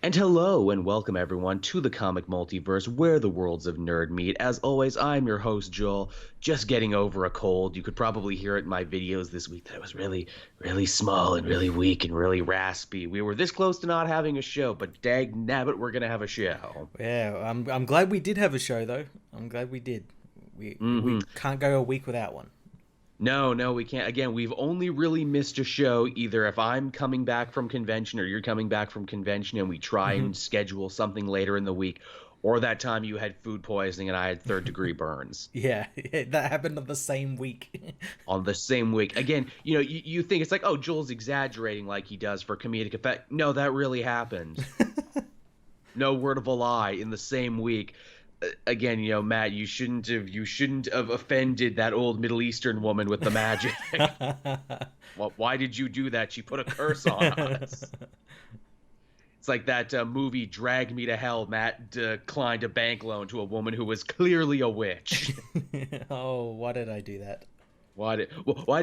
And hello and welcome everyone to the comic multiverse where the worlds of nerd meet. As always, I'm your host Joel, just getting over a cold. You could probably hear it in my videos this week that it was really small and really weak and really raspy. We were this close to not having a show, but dag nabbit, we're gonna have a show. Yeah, I'm glad we did have a show though. I'm glad we did. We hmm can't go a week without one. No, we can't. Again, we've only really missed a show either if I'm coming back from convention or you're coming back from convention and we try Hmm. and schedule something later in the week, or that time you had food poisoning and I had third degree burns Yeah, that happened on the same week. on the same week. Again, you think it's like, oh, Joel's exaggerating like he does for comedic effect. No, that really happened. No word of a lie in the same week. Again, Matt, you shouldn't have offended that old Middle Eastern woman with the magic. Why did you do that? She put a curse on us. It's like that movie Drag Me to Hell. Matt declined a bank loan to a woman who was clearly a witch. Oh, why did I do that? Why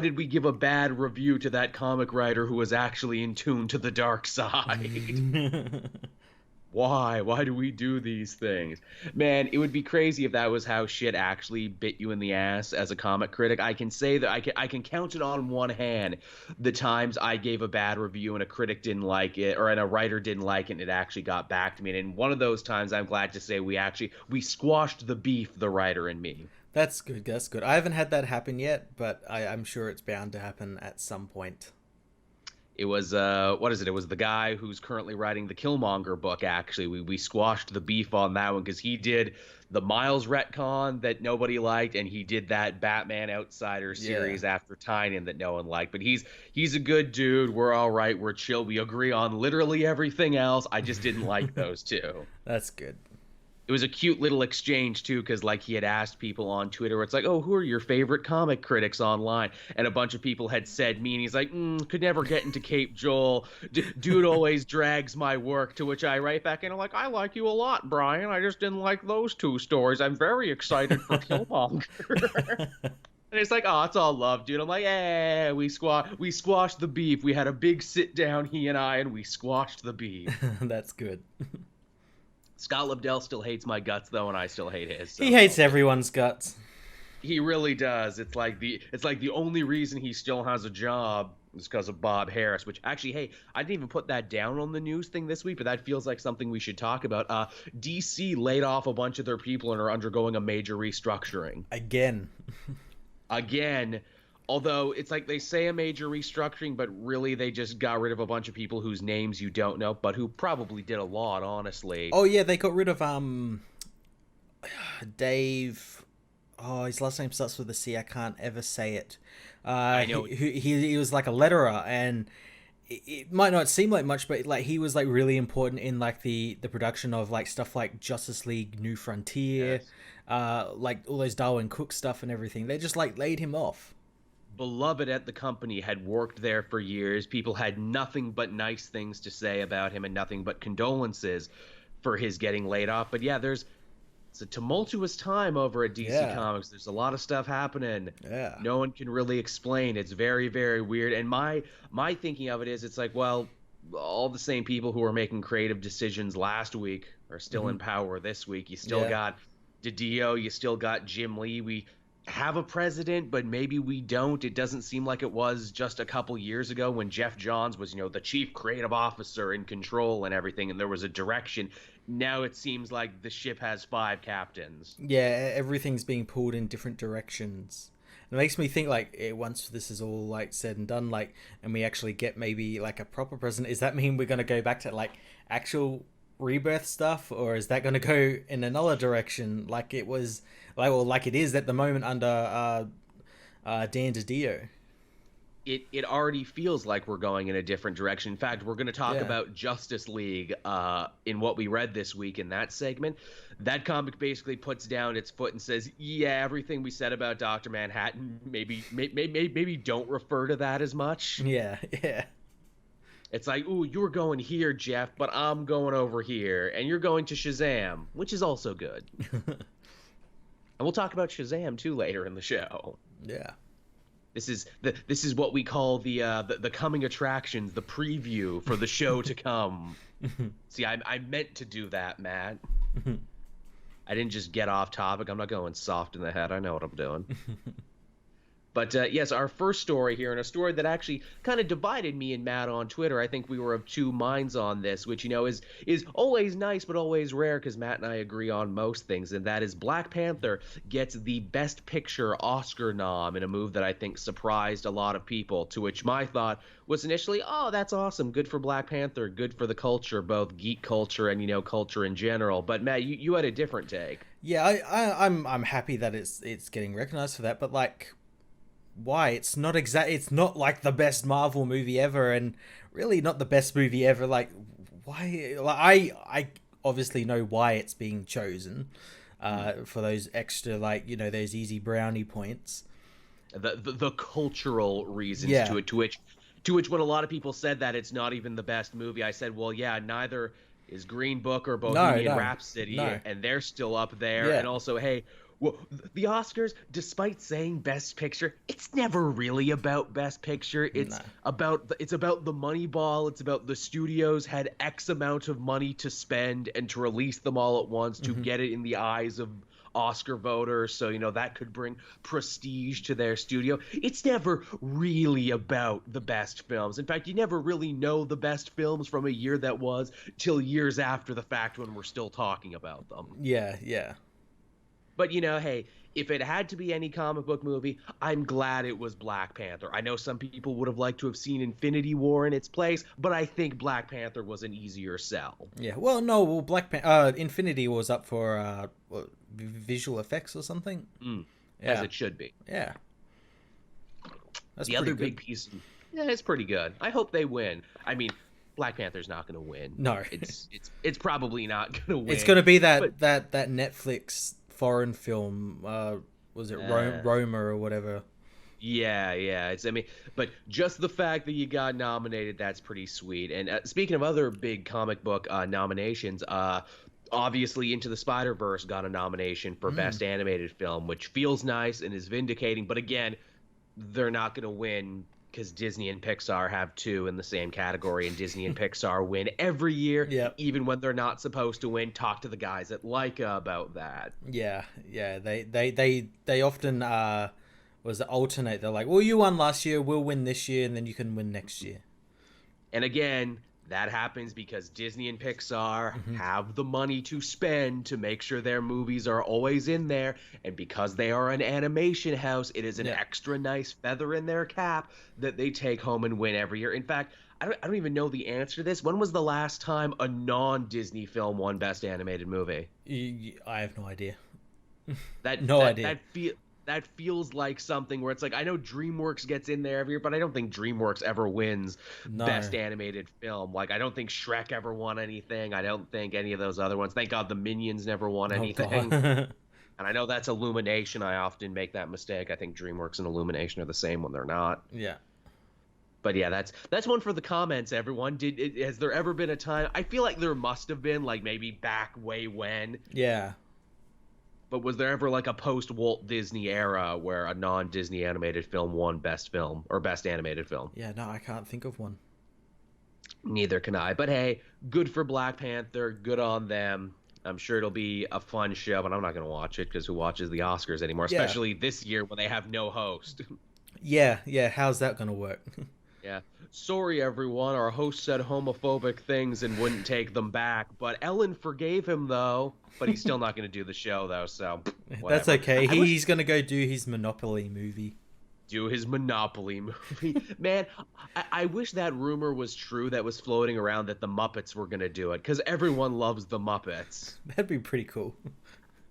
did we give a bad review to that comic writer who was actually in tune to the dark side? Why do we do these things? Man, it would be crazy if that was how shit actually bit you in the ass as a comic critic. I can say that I can count it on one hand the times I gave a bad review and a critic didn't like it, or and a writer didn't like it and it actually got back to me. And in one of those times I'm glad to say we squashed the beef, the writer and me. That's good. That's good. I haven't had that happen yet, but I'm sure it's bound to happen at some point. It was what is it? It was the guy who's currently writing the Killmonger book. Actually, we squashed the beef on that one because he did the Miles retcon that nobody liked, and he did that Batman Outsider Yeah, series after Tynion that no one liked. But he's a good dude. We're all right. We're chill. We agree on literally everything else. I just didn't like those two. that's good. It was a cute little exchange too, because like he had asked people on Twitter, where it's like, "Oh, who are your favorite comic critics online?" And a bunch of people had said me, and he's like, "Could never get into Cape Joel. Dude always drags my work." To which I write back, and I'm like, "I like you a lot, Brian. I just didn't like those two stories. I'm very excited for Killmonger." And it's like, "Oh, it's all love, dude." I'm like, "Yeah, we squashed the beef. We had a big sit down, he and I, and we squashed the beef." That's good. Scott Lobdell still hates my guts though, and I still hate his. He So hates everyone's guts. he really does. It's like the only reason he still has a job is because of Bob Harris. Which actually, hey, I didn't even put that down on the news thing this week, but that feels like something we should talk about. DC laid off a bunch of their people and are undergoing a major restructuring Again. again. Although it's like they say a major restructuring, but really they just got rid of a bunch of people whose names you don't know, but who probably did a lot, honestly. Oh yeah, they got rid of Dave. Oh, his last name starts with a C. I can't ever say it. I know. He was like a letterer, and it might not seem like much, but like he was like really important in like the production of like stuff like Justice League New Frontier, Yes. like all those Darwin Cook stuff and everything. They just like laid him off. Beloved at the company, had worked there for years. People had nothing but nice things to say about him and nothing but condolences for his getting laid off. But yeah, it's a tumultuous time over at DC Yeah, Comics. There's a lot of stuff happening. yeah. No one can really explain. It's very, very weird. And my thinking of it is it's like, well, all the same people who were making creative decisions last week are still Hmm. in power this week. You still Yeah. got DiDio, you still got Jim Lee. We have a president, but maybe we don't. It doesn't seem like it was just a couple years ago when Jeff Johns was, the chief creative officer in control and everything, and there was a direction. Now it seems like the ship has five captains. Yeah, everything's being pulled in different directions. It makes me think like once this is all like said and done, like, and we actually get maybe like a proper president, does that mean we're gonna go back to like actual rebirth stuff, or is that gonna go in another direction like it was like well like it is at the moment under Dan DiDio? It already feels like we're going in a different direction. In fact, we're going to talk Yeah. about Justice League in what we read this week in that segment. That comic basically puts down its foot and says, "Yeah, everything we said about Doctor Manhattan, maybe don't refer to that as much." Yeah. Yeah. It's like, "Ooh, you're going here, Jeff, but I'm going over here, and you're going to Shazam," which is also good. And we'll talk about Shazam too later in the show. Yeah. This is what we call the coming attractions, the preview for the show to come. See, I meant to do that, Matt. I didn't just get off topic. I'm not going soft in the head. I know what I'm doing. But yes, our first story here, and a story that actually kind of divided me and Matt on Twitter. I think we were of two minds on this, which is always nice, but always rare because Matt and I agree on most things, and that is Black Panther gets the Best Picture Oscar nom in a move that I think surprised a lot of people. To which my thought was initially, "Oh, that's awesome! Good for Black Panther, good for the culture, both geek culture and culture in general." But Matt, you had a different take. Yeah, I'm happy that it's getting recognized for that, but like, why? It's not like the best Marvel movie ever, and really not the best movie ever. Like, why? Like, I obviously know why it's being chosen, for those extra, like, those easy brownie points. The cultural reasons Yeah. to it, to which when a lot of people said that it's not even the best movie, I said, well, yeah, neither is Green Book or Bohemian No, Rhapsody, no. and they're still up there. Yeah. And also, hey, well, the Oscars, despite saying Best Picture, it's never really about Best Picture. It's No. about the money ball. It's about the studios had X amount of money to spend and to release them all at once to get it in the eyes of Oscar voters, so that could bring prestige to their studio. It's never really about the best films. In fact, you never really know the best films from a year that was till years after the fact when we're still talking about them. Yeah, yeah. But hey, if it had to be any comic book movie, I'm glad it was Black Panther. I know some people would have liked to have seen Infinity War in its place, but I think Black Panther was an easier sell. Yeah. Well, no. Well, Infinity was up for visual effects or something. As it should be. Yeah. That's the other good. big piece. Yeah, it's pretty good. I hope they win. I mean, Black Panther's not going to win. No. It's probably not going to win. It's going to be but, that Netflix foreign film. Was it Roma or whatever? Yeah. But just the fact that you got nominated, that's pretty sweet. And speaking of other big comic book nominations, obviously Into the Spider-Verse got a nomination for Best Animated Film, which feels nice and is vindicating. But again, they're not going to win because Disney and Pixar have two in the same category, and Disney and Pixar win every year, even when they're not supposed to win. Talk to the guys at Laika about that. Yeah. They often alternate. They're like, well, you won last year, we'll win this year, and then you can win next year. And again, that happens because Disney and Pixar have the money to spend to make sure their movies are always in there. And because they are an animation house, it is an extra nice feather in their cap that they take home and win every year. In fact, I don't even know the answer to this. When was the last time a non-Disney film won Best Animated Movie? I have no idea. Idea. That feels like something where it's like, I know DreamWorks gets in there every year, but I don't think DreamWorks ever wins Best Animated Film. Like, I don't think Shrek ever won anything. I don't think any of those other ones. Thank God the Minions never won anything. And I know that's Illumination. I often make that mistake. I think DreamWorks and Illumination are the same when they're not. Yeah. But yeah, that's one for the comments, everyone. Has there ever been a time? I feel like there must have been, like maybe back way when. Yeah. But was there ever like a post-Walt Disney era where a non-Disney animated film won Best Film or Best Animated Film? Yeah, no, I can't think of one. Neither can I. But hey, good for Black Panther. Good on them. I'm sure it'll be a fun show, but I'm not going to watch it because who watches the Oscars anymore, especially this year when they have no host. Yeah. How's that going to work? Yeah. Sorry, everyone. Our host said homophobic things and wouldn't take them back. But Ellen forgave him, though. But he's still not going to do the show, though. So whatever. That's okay. He's going to go do his Monopoly movie. Do his Monopoly movie. Man, I wish that rumor was true that was floating around that the Muppets were going to do it. Because everyone loves the Muppets. That'd be pretty cool.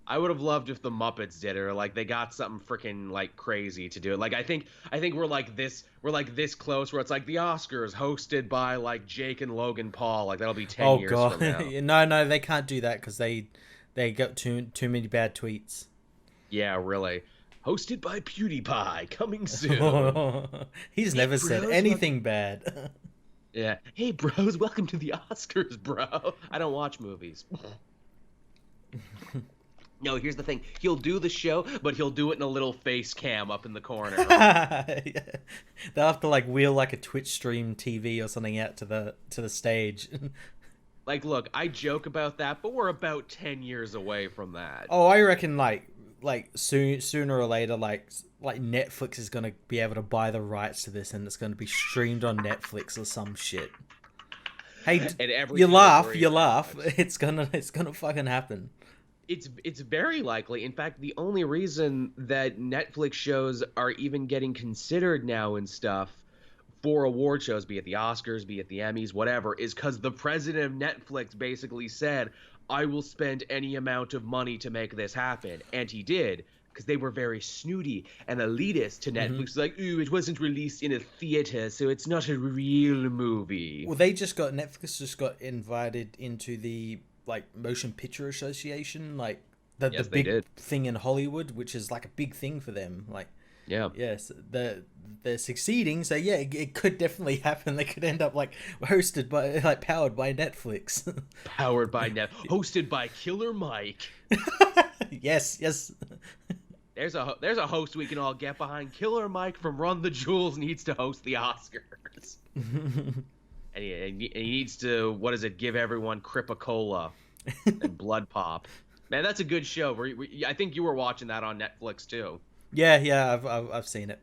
I would have loved if the Muppets did it, or like they got something freaking like crazy to do it. Like I think we're like this close where it's like the Oscars hosted by like Jake and Logan Paul. Like that'll be 10 years from now. No, they can't do that because they got too many bad tweets. Yeah, really. Hosted by PewDiePie, coming soon. He's never said anything bad. Yeah. Hey bros, welcome to the Oscars, bro. I don't watch movies. No, here's the thing. He'll do the show, but he'll do it in a little face cam up in the corner. They'll have to like wheel like a Twitch stream TV or something out to the stage. Like, look, I joke about that, but we're about 10 years away from that. Oh, I reckon sooner or later, like Netflix is gonna be able to buy the rights to this, and it's gonna be streamed on Netflix or some shit. Hey, In every you laugh, category you of our laugh. lives. It's gonna fucking happen. It's very likely. In fact, the only reason that Netflix shows are even getting considered now and stuff for award shows, be it the Oscars, be it the Emmys, whatever, is because the president of Netflix basically said, I will spend any amount of money to make this happen. And he did, because they were very snooty and elitist to Mm-hmm. Netflix. Like, ooh, it wasn't released in a theater, so it's not a real movie. Well, Netflix just got invited into the Motion Picture Association, like the Yes, they big did. thing in Hollywood, which is like a big thing for them. Like, Yeah. yes, they're succeeding. So yeah, it could definitely happen. They could end up hosted by powered by Netflix. Powered by hosted by Killer Mike. Yes, yes. There's a host we can all get behind. Killer Mike from Run the Jewels needs to host the Oscars. And he needs to, what is it, give everyone Cripa-Cola and Blood Pop. Man, that's a good show. I think you were watching that on Netflix too. Yeah, I've seen it.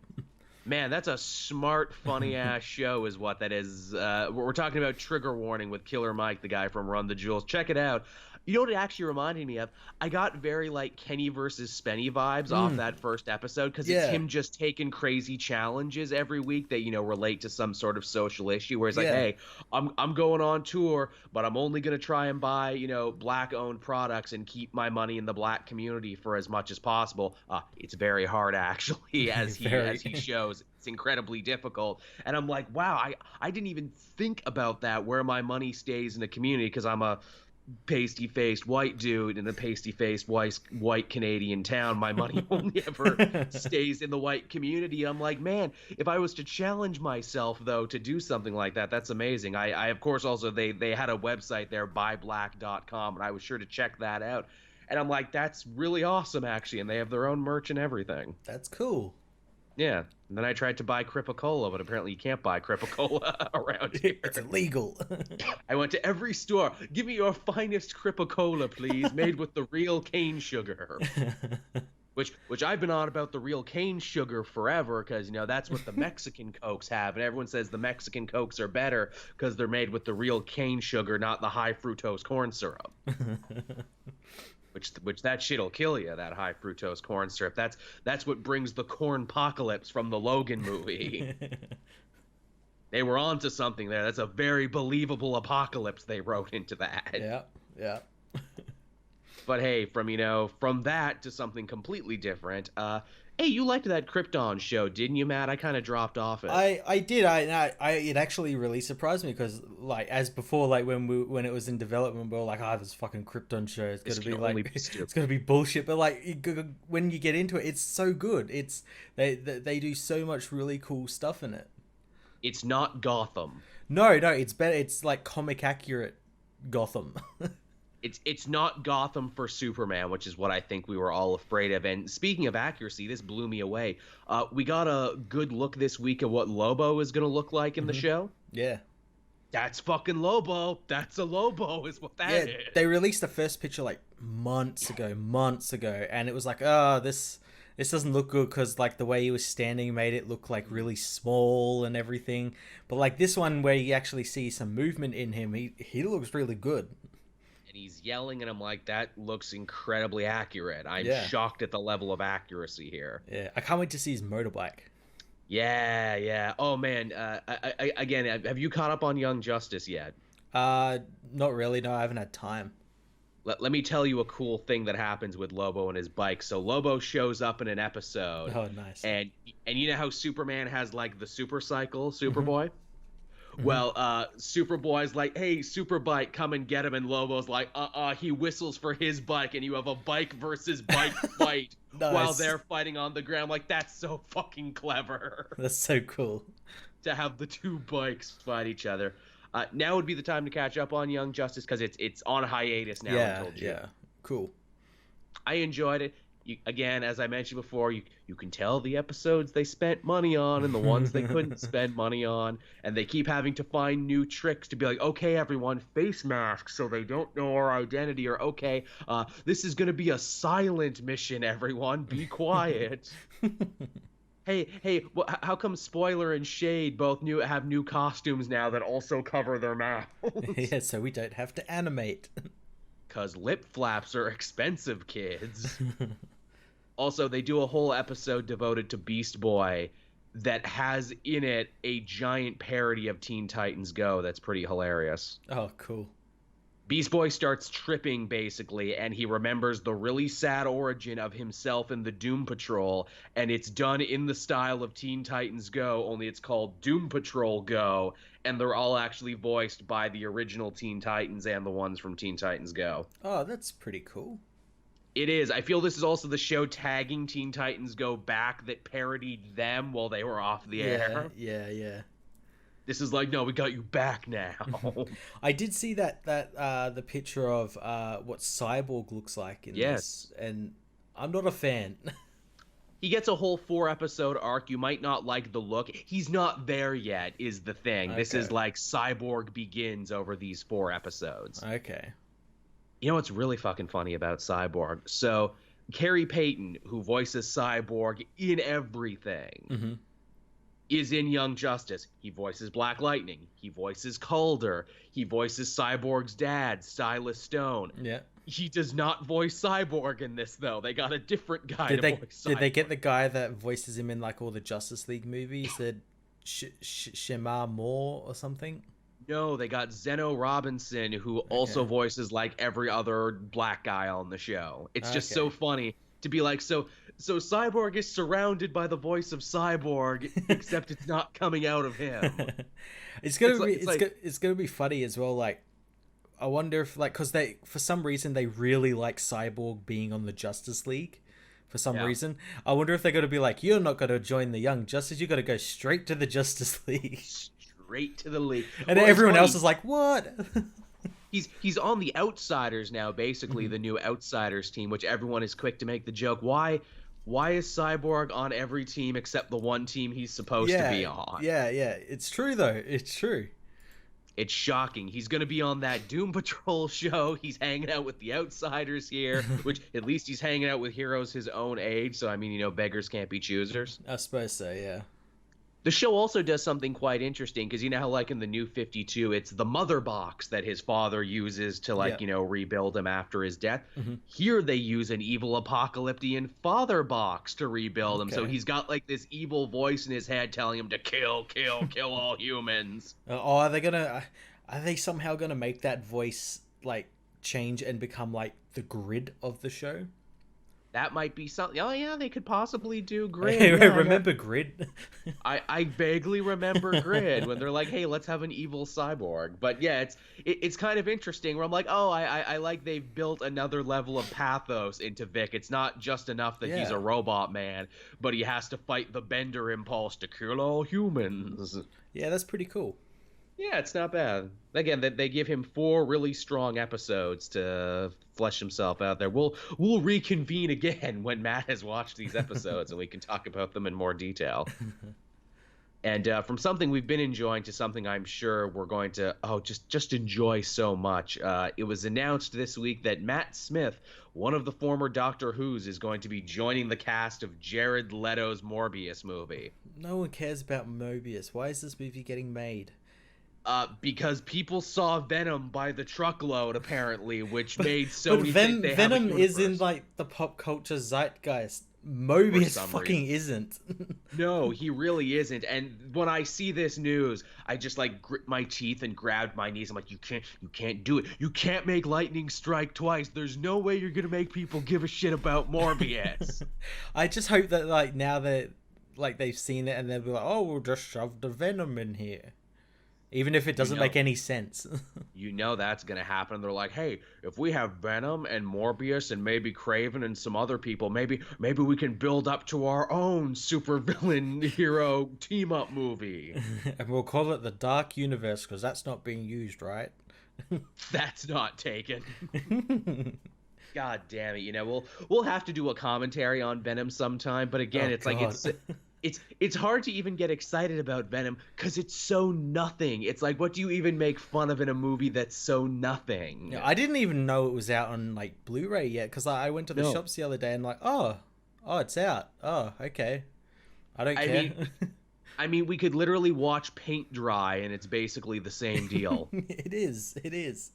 Man, that's a smart, funny-ass show is what that is. We're talking about Trigger Warning with Killer Mike, the guy from Run the Jewels. Check it out. You know what it actually reminded me of? I got very, Kenny versus Spenny vibes off that first episode, because it's him just taking crazy challenges every week that, relate to some sort of social issue, where he's like, hey, I'm going on tour, but I'm only going to try and buy, black-owned products and keep my money in the black community for as much as possible. It's very hard, actually, as he shows. It's incredibly difficult. And I'm like, wow, I didn't even think about that, where my money stays in the community, because I'm a pasty-faced white dude in a pasty-faced white Canadian town. My money only ever stays in the white community. I'm like, man, if I was to challenge myself, though, to do something like that, that's amazing. I of course, also, they had a website there, buyblack.com, and I was sure to check that out. And I'm like, that's really awesome, actually, and they have their own merch and everything. That's cool. Yeah. And then I tried to buy Cripa-Cola, but apparently you can't buy Cripa-Cola around here. It's illegal. I went to every store. Give me your finest Cripa-Cola, please, made with the real cane sugar. Which I've been on about the real cane sugar forever, because, that's what the Mexican Cokes have. And everyone says the Mexican Cokes are better because they're made with the real cane sugar, not the high fructose corn syrup. Which that shit'll kill you, that high fructose corn syrup. That's what brings the corn-pocalypse from the Logan movie. They were onto something there. That's a very believable apocalypse they wrote into that. Yeah. But hey, from that to something completely different. Hey, you liked that Krypton show, didn't you, Matt? I kind of dropped off it. I did. It actually really surprised me, because as before, when it was in development, we were like, this fucking Krypton show is gonna be it's gonna be bullshit. But when you get into it, it's so good. They do so much really cool stuff in it. It's not Gotham. No, it's better. It's comic accurate Gotham. It's not Gotham for Superman, which is what I think we were all afraid of. And speaking of accuracy, this blew me away. We got a good look this week at what Lobo is going to look like in the show. Yeah. That's fucking Lobo. That's a Lobo is what that is. They released the first picture months ago, and it was this doesn't look good, because the way he was standing made it look really small and everything. But this one where you actually see some movement in him, he looks really good. And he's yelling, and I'm like, that looks incredibly accurate. I'm shocked at the level of accuracy here. Yeah, I can't wait to see his motorbike. Yeah. Oh, man. Again, have you caught up on Young Justice yet? Not really. No, I haven't had time. Let me tell you a cool thing that happens with Lobo and his bike. So Lobo shows up in an episode. Oh, nice. And you know how Superman has the super cycle, Superboy? Well, Superboy's like, hey, Superbike, come and get him. And Lobo's like, he whistles for his bike, and you have a bike versus bike fight while they're fighting on the ground. That's so fucking clever. That's so cool. To have the two bikes fight each other. Now would be the time to catch up on Young Justice, because it's on hiatus now until June. Yeah, cool. I enjoyed it. Again, as I mentioned before, you can tell the episodes they spent money on and the ones they couldn't spend money on, and they keep having to find new tricks to be like, okay, everyone, face masks so they don't know our identity, or okay, this is gonna be a silent mission, everyone, be quiet. Hey, how come Spoiler and Shade both have new costumes now that also cover their mouths? Yeah, so we don't have to animate. Because lip flaps are expensive, kids. Also, they do a whole episode devoted to Beast Boy that has in it a giant parody of Teen Titans Go that's pretty hilarious. Oh, cool. Beast Boy starts tripping, basically, and he remembers the really sad origin of himself in the Doom Patrol, and it's done in the style of Teen Titans Go, only it's called Doom Patrol Go, and they're all actually voiced by the original Teen Titans and the ones from Teen Titans Go. Oh, that's pretty cool. It is. I feel this is also the show tagging Teen Titans Go back that parodied them while they were off the air. Yeah. This is like, no, we got you back now. I did see that the picture of what Cyborg looks like in this, and I'm not a fan. He gets a whole 4-episode arc. You might not like the look. He's not there yet, is the thing. Okay. This is like Cyborg begins over these 4 episodes. Okay. You know what's really fucking funny about Cyborg? So, Carrie Payton, who voices Cyborg in everything, is in Young Justice. He voices Black Lightning. He voices Calder. He voices Cyborg's dad, Silas Stone. Yeah. He does not voice Cyborg in this, though. They got a different guy to voice Cyborg. Did they get the guy that voices him in like all the Justice League movies? That Shemar Moore or something? No, they got Zeno Robinson, who also voices like every other black guy on the show. It's just so funny to be like, so Cyborg is surrounded by the voice of Cyborg, except it's not coming out of him. It's gonna be funny as well. Like, I wonder if because they for some reason they really like Cyborg being on the Justice League. For some reason, I wonder if they're gonna be like, you're not gonna join the Young Justice. You got to go straight to the Justice League. Straight to the league. And everyone else is like, what? He's on the Outsiders now, basically the new Outsiders team, which everyone is quick to make the joke. Why is Cyborg on every team except the one team he's supposed to be on? Yeah. It's true, though. It's true. It's shocking. He's going to be on that Doom Patrol show. He's hanging out with the Outsiders here, which at least he's hanging out with heroes his own age. So, I mean, beggars can't be choosers. I suppose so, yeah. The show also does something quite interesting because you know how like in the New 52 it's the mother box that his father uses to rebuild him after his death. Here they use an evil apocalyptian father box to rebuild him. So he's got like this evil voice in his head telling him to kill all humans. Are they somehow gonna make that voice like change and become like the Grid of the show? That might be something. Oh yeah, they could possibly do Grid. Remember Grid? I vaguely remember Grid when they're like, "Hey, let's have an evil cyborg." But yeah, it's kind of interesting. Where I'm like, "Oh, I like they've built another level of pathos into Vic. It's not just enough that he's a robot man, but he has to fight the Bender impulse to kill all humans." Yeah, that's pretty cool. Yeah, it's not bad. Again, they give him 4 really strong episodes to flesh himself out there. We'll reconvene again when Matt has watched these episodes and we can talk about them in more detail. And from something we've been enjoying to something I'm sure we're going to just enjoy so much. It was announced this week that Matt Smith, one of the former Doctor Who's, is going to be joining the cast of Jared Leto's Morbius movie. No one cares about Morbius. Why is this movie getting made? Because people saw Venom by the truckload, apparently, which made Sony think they Venom have a is in like the pop culture zeitgeist. Mobius fucking isn't. No, he really isn't. And when I see this news, I just like grit my teeth and grab my knees. I'm like, you can't do it. You can't make lightning strike twice. There's no way you're gonna make people give a shit about Morbius. I just hope that like now that like they've seen it and they'll be like, oh, we'll just shove the Venom in here. Even if it doesn't make any sense. That's going to happen. They're like, hey, if we have Venom and Morbius and maybe Craven and some other people, maybe we can build up to our own supervillain hero team-up movie. And we'll call it the Dark Universe because that's not being used, right? That's not taken. God damn it! We'll have to do a commentary on Venom sometime. But again, Oh it's like God. it's hard to even get excited about Venom because it's so nothing. It's like, what do you even make fun of in a movie that's so nothing? Yeah, I didn't even know it was out on like Blu-ray yet because I went to the No, shops the other day and like, oh, it's out. Oh, okay. I don't I care. mean, we could literally watch paint dry, and it's basically the same deal. It is. It is.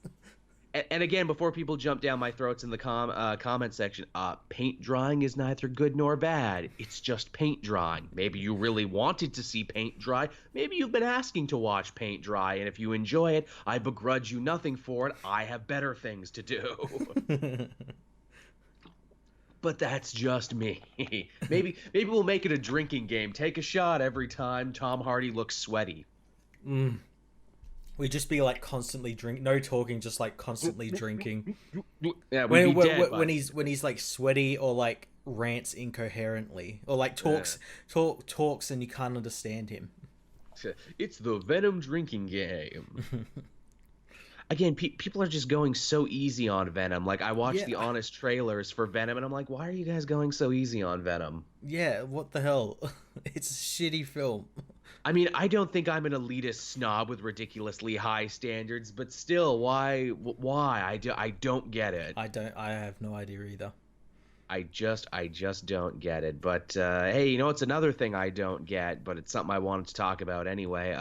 And again, before people jump down my throats in the comment section, paint drying is neither good nor bad. It's just paint drying. Maybe you really wanted to see paint dry. Maybe you've been asking to watch paint dry, and if you enjoy it, I begrudge you nothing for it. I have better things to do. But that's just me. Maybe we'll make it a drinking game. Take a shot every time Tom Hardy looks sweaty. We'd just be like constantly drink, no talking, just like constantly drinking. Yeah, we'd be dead. When he's like sweaty or like rants incoherently or like talks and you can't understand him. It's the Venom drinking game. Again, people are just going so easy on Venom. Like, I watched the honest trailers for Venom, and I'm like, why are you guys going so easy on Venom? Yeah, what the hell? It's a shitty film. I mean, I don't think I'm an elitist snob with ridiculously high standards, but still, why? I don't get it. I have no idea either. I just don't get it. But hey, it's another thing I don't get, but it's something I wanted to talk about anyway.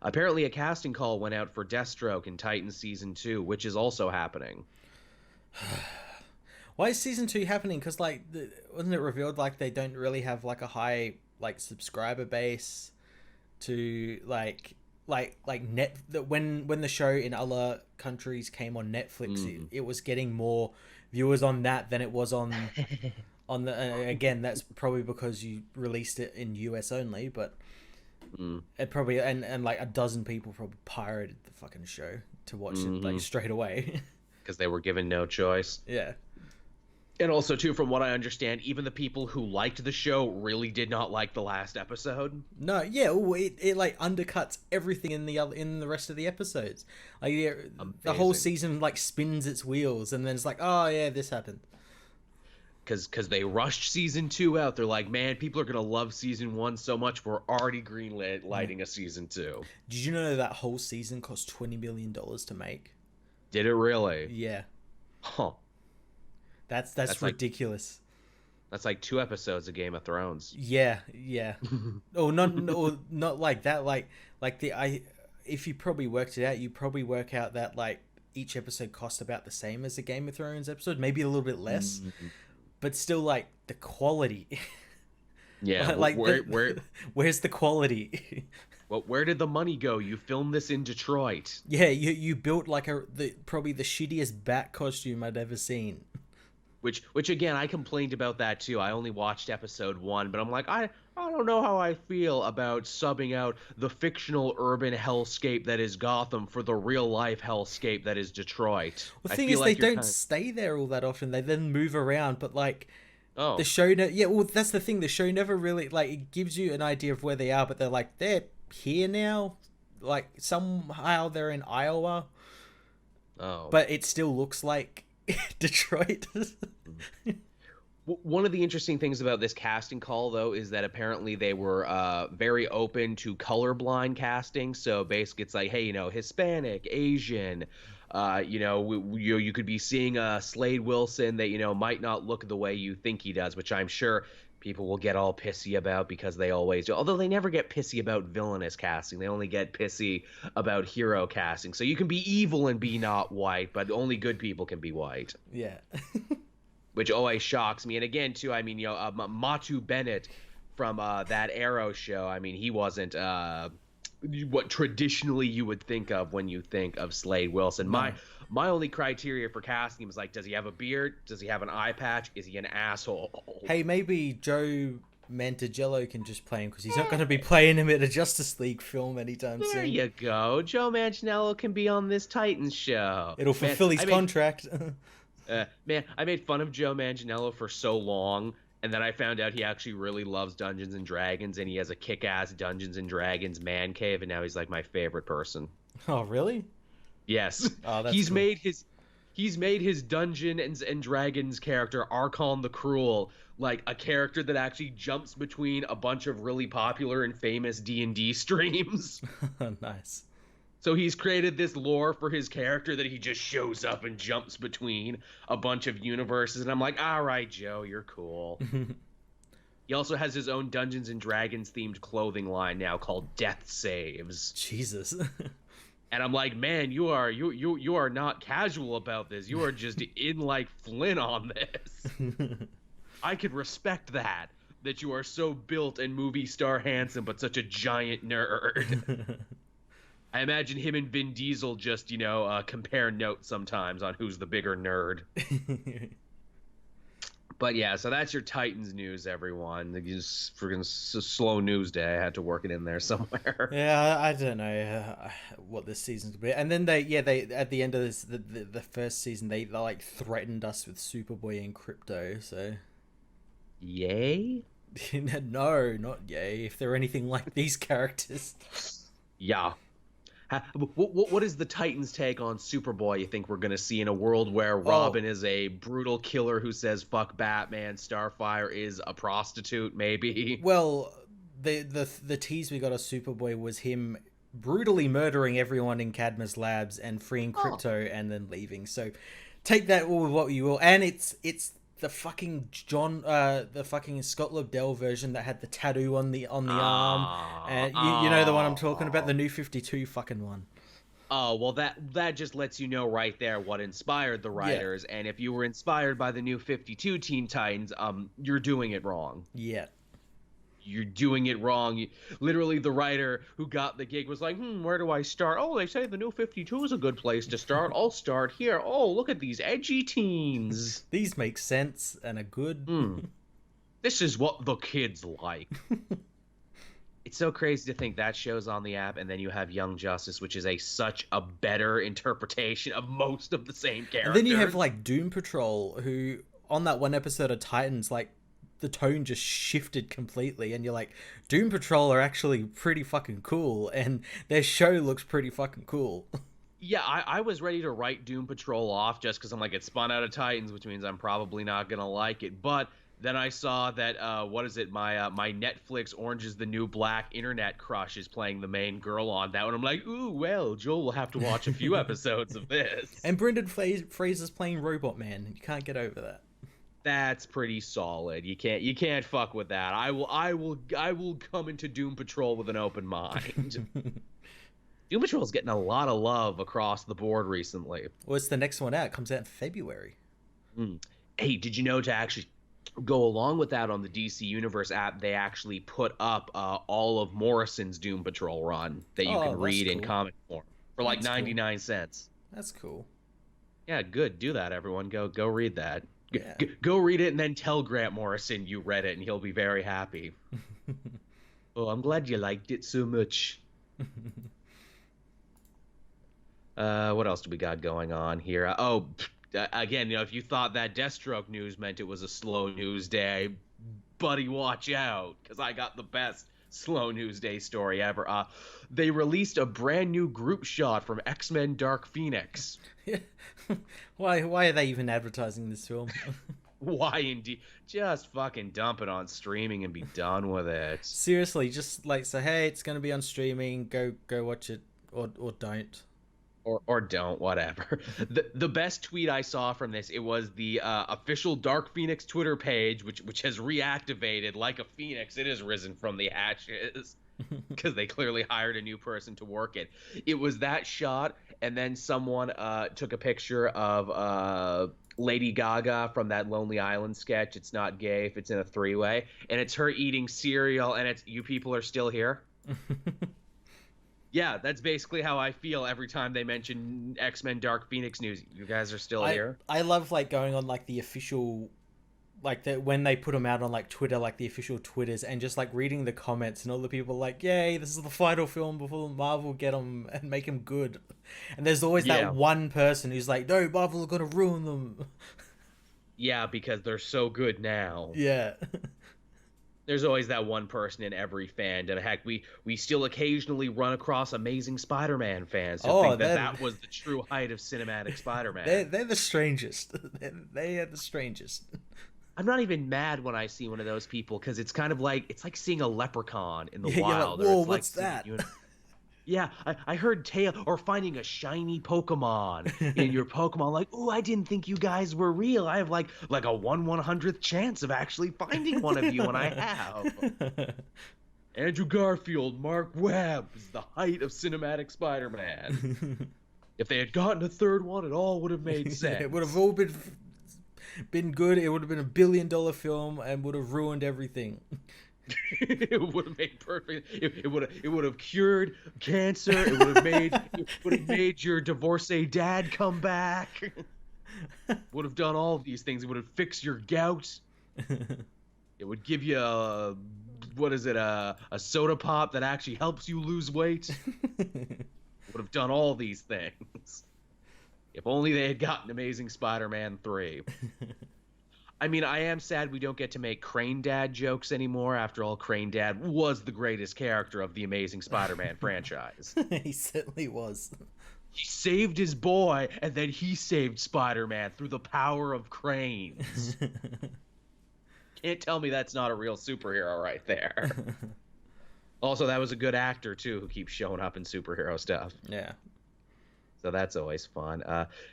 Apparently a casting call went out for Deathstroke in Titans Season 2, which is also happening. Why is Season 2 happening? Because like, wasn't it revealed like they don't really have like a high like subscriber base to like net that when the show in other countries came on Netflix, it was getting more viewers on that than it was on the again, that's probably because you released it in US only, but it probably and like a dozen people probably pirated the fucking show to watch it like straight away because they were given no choice. Yeah. And also, too, from what I understand, even the people who liked the show really did not like the last episode. No, yeah, it like undercuts everything in the rest of the episodes. Like the whole season like spins its wheels, and then it's like, oh yeah, this happened. Because they rushed Season 2 out. They're like, man, people are gonna love Season 1 so much, we're already greenlighting a Season 2. Did you know that whole season cost $20 million to make? Did it really? Yeah. Huh. That's ridiculous. That's like 2 episodes of Game of Thrones. Yeah. Not like that. Like if you probably worked it out, you probably work out that like each episode cost about the same as a Game of Thrones episode, maybe a little bit less, but still like the quality. Yeah, like where's the quality? Well, where did the money go? You filmed this in Detroit. Yeah, you built like probably the shittiest bat costume I'd ever seen. Which again, I complained about that too. I only watched episode 1, but I'm like, I don't know how I feel about subbing out the fictional urban hellscape that is Gotham for the real life hellscape that is Detroit. The thing is, like they don't stay there all that often. They then move around, but like the show, well, that's the thing. The show never really like it gives you an idea of where they are, but they're here now. Like somehow they're in Iowa. Oh, but it still looks like Detroit. One of the interesting things about this casting call, though, is that apparently they were very open to colorblind casting. So basically, it's like, hey, Hispanic, Asian, you could be seeing a Slade Wilson that might not look the way you think he does, which I'm sure people will get all pissy about because they always do. Although they never get pissy about villainous casting. They only get pissy about hero casting. So you can be evil and be not white, but only good people can be white. Yeah. Which always shocks me. And again, too, I mean, Matu Bennett from that Arrow show, I mean, he wasn't what traditionally you would think of when you think of Slade Wilson. No. My only criteria for casting him is like, does he have a beard? Does he have an eye patch? Is he an asshole? Hey, maybe Joe Manganiello can just play him because he's not going to be playing him in a Justice League film anytime soon. There you go. Joe Manganiello can be on this Titans show. It'll fulfill his contract. Man, I made fun of Joe Manganiello for so long, and then I found out he actually really loves Dungeons and Dragons, and he has a kick-ass Dungeons and Dragons man cave, and now he's like my favorite person. Oh, really? Yes. Oh, that's he's cool. he's made his Dungeons and Dragons character, Archon the Cruel, like a character that actually jumps between a bunch of really popular and famous D&D streams. Nice. So he's created this lore for his character that he just shows up and jumps between a bunch of universes. And I'm like, all right, Joe, you're cool. He also has his own Dungeons and Dragons themed clothing line now called Death Saves. Jesus. And I'm like, man, you are not casual about this. You are just in like Flynn on this. I could respect that you are so built and movie star handsome, but such a giant nerd. I imagine him and Vin Diesel just, compare notes sometimes on who's the bigger nerd. But yeah, so that's your Titans news, everyone. Just freaking slow news day. I had to work it in there somewhere. Yeah, I don't know what this season's gonna be. And then they at the end of this, the first season, they like threatened us with Superboy and Crypto. So, yay? No, not yay. If they're anything like these characters. Yeah. What is the Titans' take on Superboy you think we're going to see in a world where Robin is a brutal killer who says fuck Batman, Starfire is a prostitute, maybe? Well, the tease we got of Superboy was him brutally murdering everyone in Cadmus Labs and freeing Crypto and then leaving. So take that with what you will. And it's the fucking the fucking Scott Lobdell version that had the tattoo on the arm, and you know the one I'm talking about, the New 52 fucking one. Oh, well, that just lets you know right there what inspired the writers, and if you were inspired by the New 52 Teen Titans, you're doing it wrong. Yeah. You're doing it wrong. Literally, the writer who got the gig was like, where do I start? Oh, they say the New 52 is a good place to start. I'll start here. Oh, look at these edgy teens. These make sense and are good. This is what the kids like. It's so crazy to think that show's on the app, and then you have Young Justice, which is such a better interpretation of most of the same characters. And then you have, like, Doom Patrol, who, on that one episode of Titans, like, the tone just shifted completely, and you're like, Doom Patrol are actually pretty fucking cool, and their show looks pretty fucking cool. Yeah, I was ready to write Doom Patrol off just because I'm like, it spun out of Titans, which means I'm probably not gonna like it. But then I saw that my Netflix Orange is the New Black internet crush is playing the main girl on that one. I'm like, ooh, well, Joel will have to watch a few episodes of this. And Brendan Fraser's playing Robot Man. You can't get over that. That's pretty solid. You can't fuck with that. I will come into Doom Patrol with an open mind. Doom Patrol's getting a lot of love across the board recently. Well, it's the next one out. It comes out in February. Hey, did you know to actually go along with that on the DC Universe app, they actually put up all of Morrison's Doom Patrol run that you can read in comic form for like 99 cents. That's cool. Yeah, good. Do that, everyone. Go read that. Yeah. Go read it and then tell Grant Morrison you read it, and he'll be very happy. Oh, I'm glad you liked it so much. What else do we got going on here? Again, if you thought that Deathstroke news meant it was a slow news day, buddy, watch out, because I got the best slow news day story ever. They released a brand new group shot from X-Men Dark Phoenix. Why are they even advertising this film? Why indeed? Just fucking dump it on streaming and be done with it. Seriously, just like say, hey, it's gonna be on streaming. Go watch it, or don't. Or don't, whatever. The best tweet I saw from this, it was the official Dark Phoenix Twitter page, which has reactivated like a phoenix. It has risen from the ashes because they clearly hired a new person to work it. It was that shot, and then someone took a picture of Lady Gaga from that Lonely Island sketch. It's not gay if it's in a three-way, and it's her eating cereal, and it's you people are still here. Yeah, that's basically how I feel every time they mention X-Men Dark Phoenix news. You guys are still here? I love like going on like the official, like when they put them out on like Twitter, like the official Twitters, and just like reading the comments and all the people like, yay, this is the final film before Marvel get them and make them good. And there's always that one person who's like, no, Marvel are going to ruin them. Yeah, because they're so good now. Yeah. There's always that one person in every fandom. Heck, we still occasionally run across Amazing Spider-Man fans who Oh, think that that was the true height of cinematic Spider-Man. they're the strangest. They are the strangest. I'm not even mad when I see one of those people because it's like seeing a leprechaun in the Yeah, you're like, wild, or whoa, it's like what's seeing that? yeah, I heard tail or finding a shiny Pokemon in your Pokemon. Like, oh, I didn't think you guys were real. I have like a 1/100th chance of actually finding one of you, and I have. Andrew Garfield, Mark Webb is the height of cinematic Spider-Man. If they had gotten a third one, it all would have made sense. It would have all been good. It would have been $1 billion film and would have ruined everything. It would have made perfect. It would have cured cancer. It would have made your divorcee dad come back. Would have done all of these things. It would have fixed your gout. It would give you a soda pop that actually helps you lose weight. Would have done all these things. If only they had gotten Amazing Spider-Man 3. I mean, I am sad we don't get to make Crane Dad jokes anymore. After all, Crane Dad was the greatest character of the Amazing Spider-Man franchise. He certainly was. He saved his boy, and then he saved Spider-Man through the power of cranes. Can't tell me that's not a real superhero right there. Also, that was a good actor, too, who keeps showing up in superhero stuff. Yeah. So that's always fun.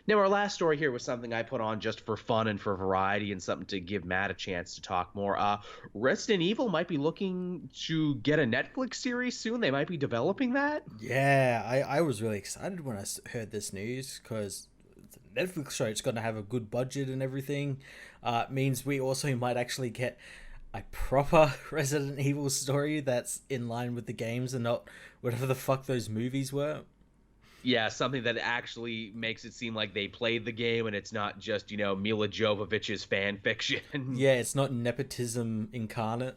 Now, our last story here was something I put on just for fun and for variety and something to give Matt a chance to talk more. Resident Evil might be looking to get a Netflix series soon. They might be developing that. Yeah, I was really excited when I heard this news because the Netflix show, it's going to have a good budget and everything. Means we also might actually get a proper Resident Evil story that's in line with the games and not whatever the fuck those movies were. Yeah, something that actually makes it seem like they played the game and it's not just, Mila Jovovich's fan fiction. Yeah, it's not nepotism incarnate.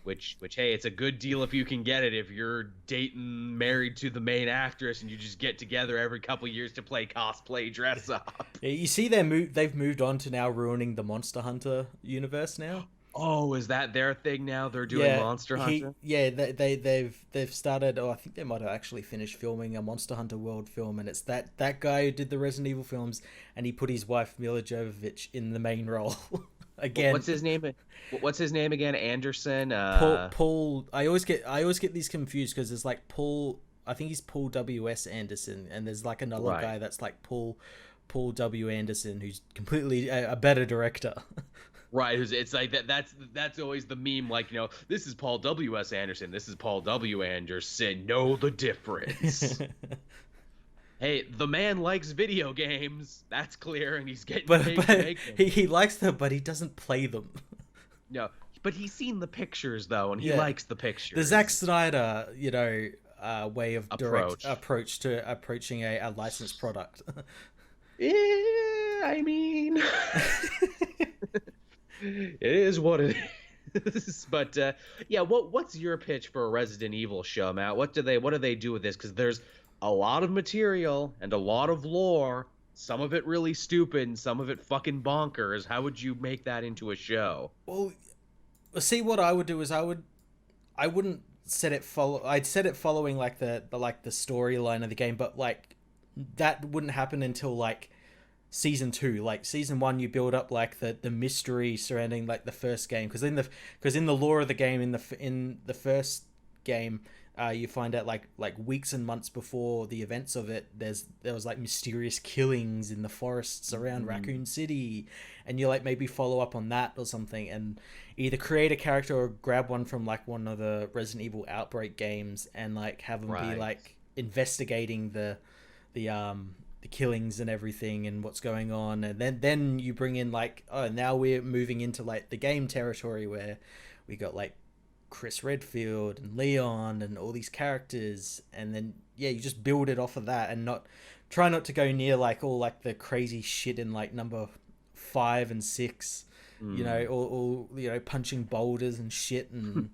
Which, hey, it's a good deal if you can get it. If you're married to the main actress and you just get together every couple years to play cosplay dress up. Yeah, you see, they've moved on to now ruining the Monster Hunter universe now. Oh, is that their thing now? They're doing Monster Hunter? They've started. Oh, I think they might have actually finished filming a Monster Hunter World film, and it's that guy who did the Resident Evil films, and he put his wife Mila Jovovich in the main role. Again, what's his name? What's his name again? Anderson. Paul. I always get these confused because there's like Paul. I think he's Paul W.S. Anderson, and there's like another guy that's like Paul W. Anderson, who's completely a better director. Right, it's like that's always the meme, like, this is Paul W.S. Anderson, this is Paul W. Anderson, know the difference. Hey, the man likes video games, that's clear, and he's getting paid to make them. He likes them, but he doesn't play them. No, but he's seen the pictures, though, and he likes the pictures. The Zack Snyder, way of approach to approaching a licensed product. Yeah, I mean... It is what it is. But what's your pitch for a Resident Evil show, Matt? What do they do with this? Because there's a lot of material and a lot of lore. Some of it really stupid, and some of it fucking bonkers. How would you make that into a show? Well, see, what I would do is I wouldn't set it I'd set it following like the storyline of the game, but like that wouldn't happen until like season 2. Like season 1, you build up like the mystery surrounding like the first game, because in the lore of the game, in the first game, you find out like weeks and months before the events of it, there was like mysterious killings in the forests around Raccoon City, and you like maybe follow up on that or something, and either create a character or grab one from like one of the Resident Evil Outbreak games and like have them be like investigating the killings and everything and what's going on, and then you bring in like, oh, now we're moving into like the game territory where we got like Chris Redfield and Leon and all these characters, and then you just build it off of that and try not to go near like all like the crazy shit in like number 5 and 6, or punching boulders and shit and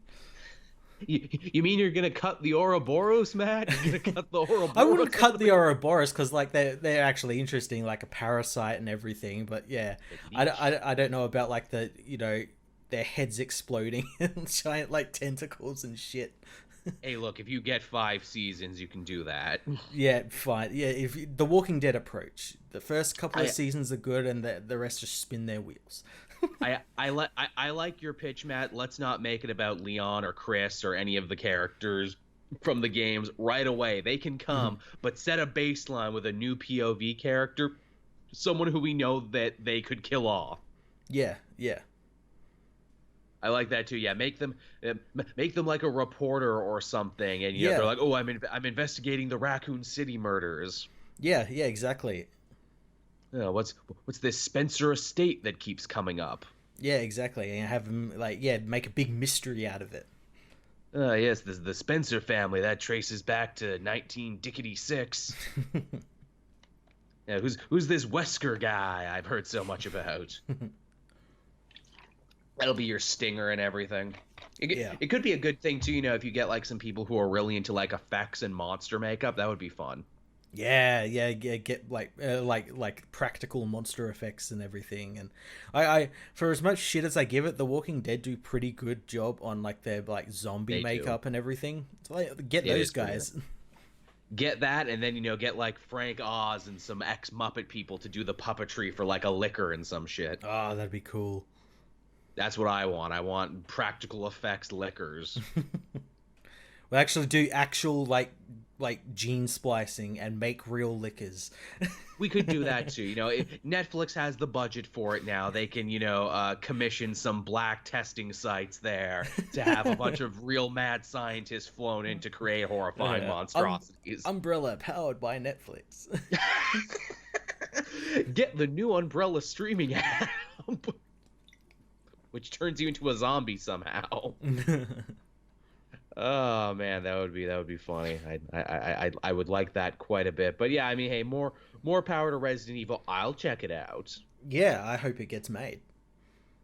You mean you're gonna cut the Ouroboros, Matt? You're gonna cut the Ouroboros? I wouldn't cut the Ouroboros because like they're actually interesting, like a parasite and everything. But yeah, I don't know about like the their heads exploding and giant like tentacles and shit. Hey, look, if you get 5 seasons, you can do that. Yeah, fine. Yeah, if the Walking Dead approach, the first couple of I seasons are good, and the rest just spin their wheels. I like your pitch, Matt. Let's not make it about Leon or Chris or any of the characters from the games right away. They can come, but set a baseline with a new POV character, someone who we know that they could kill off. Yeah, yeah, I like that too. Yeah, make them like a reporter or something, and yeah, they're like, "Oh, I'm investigating the Raccoon City murders." yeah, yeah. Exactly. What's this Spencer estate that keeps coming up? Yeah, exactly. And have them like make a big mystery out of it. Yes, the Spencer family that traces back to 1966. Yeah, who's this Wesker guy I've heard so much about? That'll be your stinger and everything. Yeah. It could be a good thing too, if you get like some people who are really into like effects and monster makeup. That would be fun. Yeah, yeah, yeah. Get like practical monster effects and everything. And I for as much shit as I give it, The Walking Dead do pretty good job on like their like zombie They do. makeup and everything. So, like, get It those is pretty guys. Get that, and then get like Frank Oz and some ex Muppet people to do the puppetry for like a liquor and some shit. Oh, that'd be cool. That's what I want. I want practical effects liquors. We'll actually do actual like gene splicing and make real liquors. We could do that too. If Netflix has the budget for it now. They can, commission some black testing sites there to have a bunch of real mad scientists flown in to create horrifying monstrosities. Umbrella powered by Netflix. Get the new Umbrella streaming app, which turns you into a zombie somehow. Oh man, that would be funny. I would like that quite a bit. But yeah, I mean, hey, more power to Resident Evil. I'll check it out. Yeah, I hope it gets made.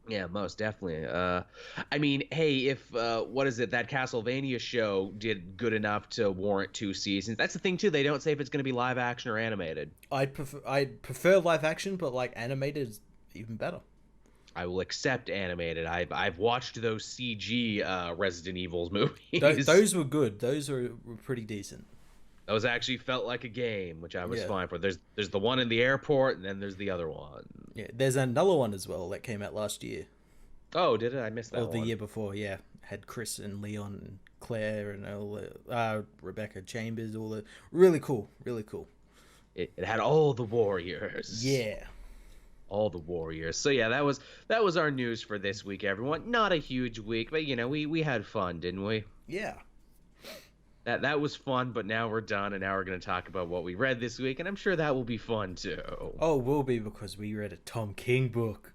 Yeah, most definitely. I mean, hey, if what is it? That Castlevania show did good enough to warrant 2 seasons. That's the thing too. They don't say if it's going to be live action or animated. I'd prefer live action, but like animated is even better. I will accept animated. I've watched those CG Resident Evil movies. Those were good. Those were pretty decent. Those actually felt like a game, which I was fine for. There's the one in the airport, and then there's the other one. Yeah, there's another one as well that came out last year. Oh, did it? I missed that or the one. year before, yeah. Had Chris and Leon and Claire and all Rebecca Chambers, all the really cool. It had all the warriors. Yeah. All the warriors. So yeah, that was our news for this week, everyone. Not a huge week, but we had fun, didn't we? Yeah. That was fun, but now we're done, and now we're going to talk about what we read this week, and I'm sure that will be fun too. Oh, it will be, because we read a Tom King book.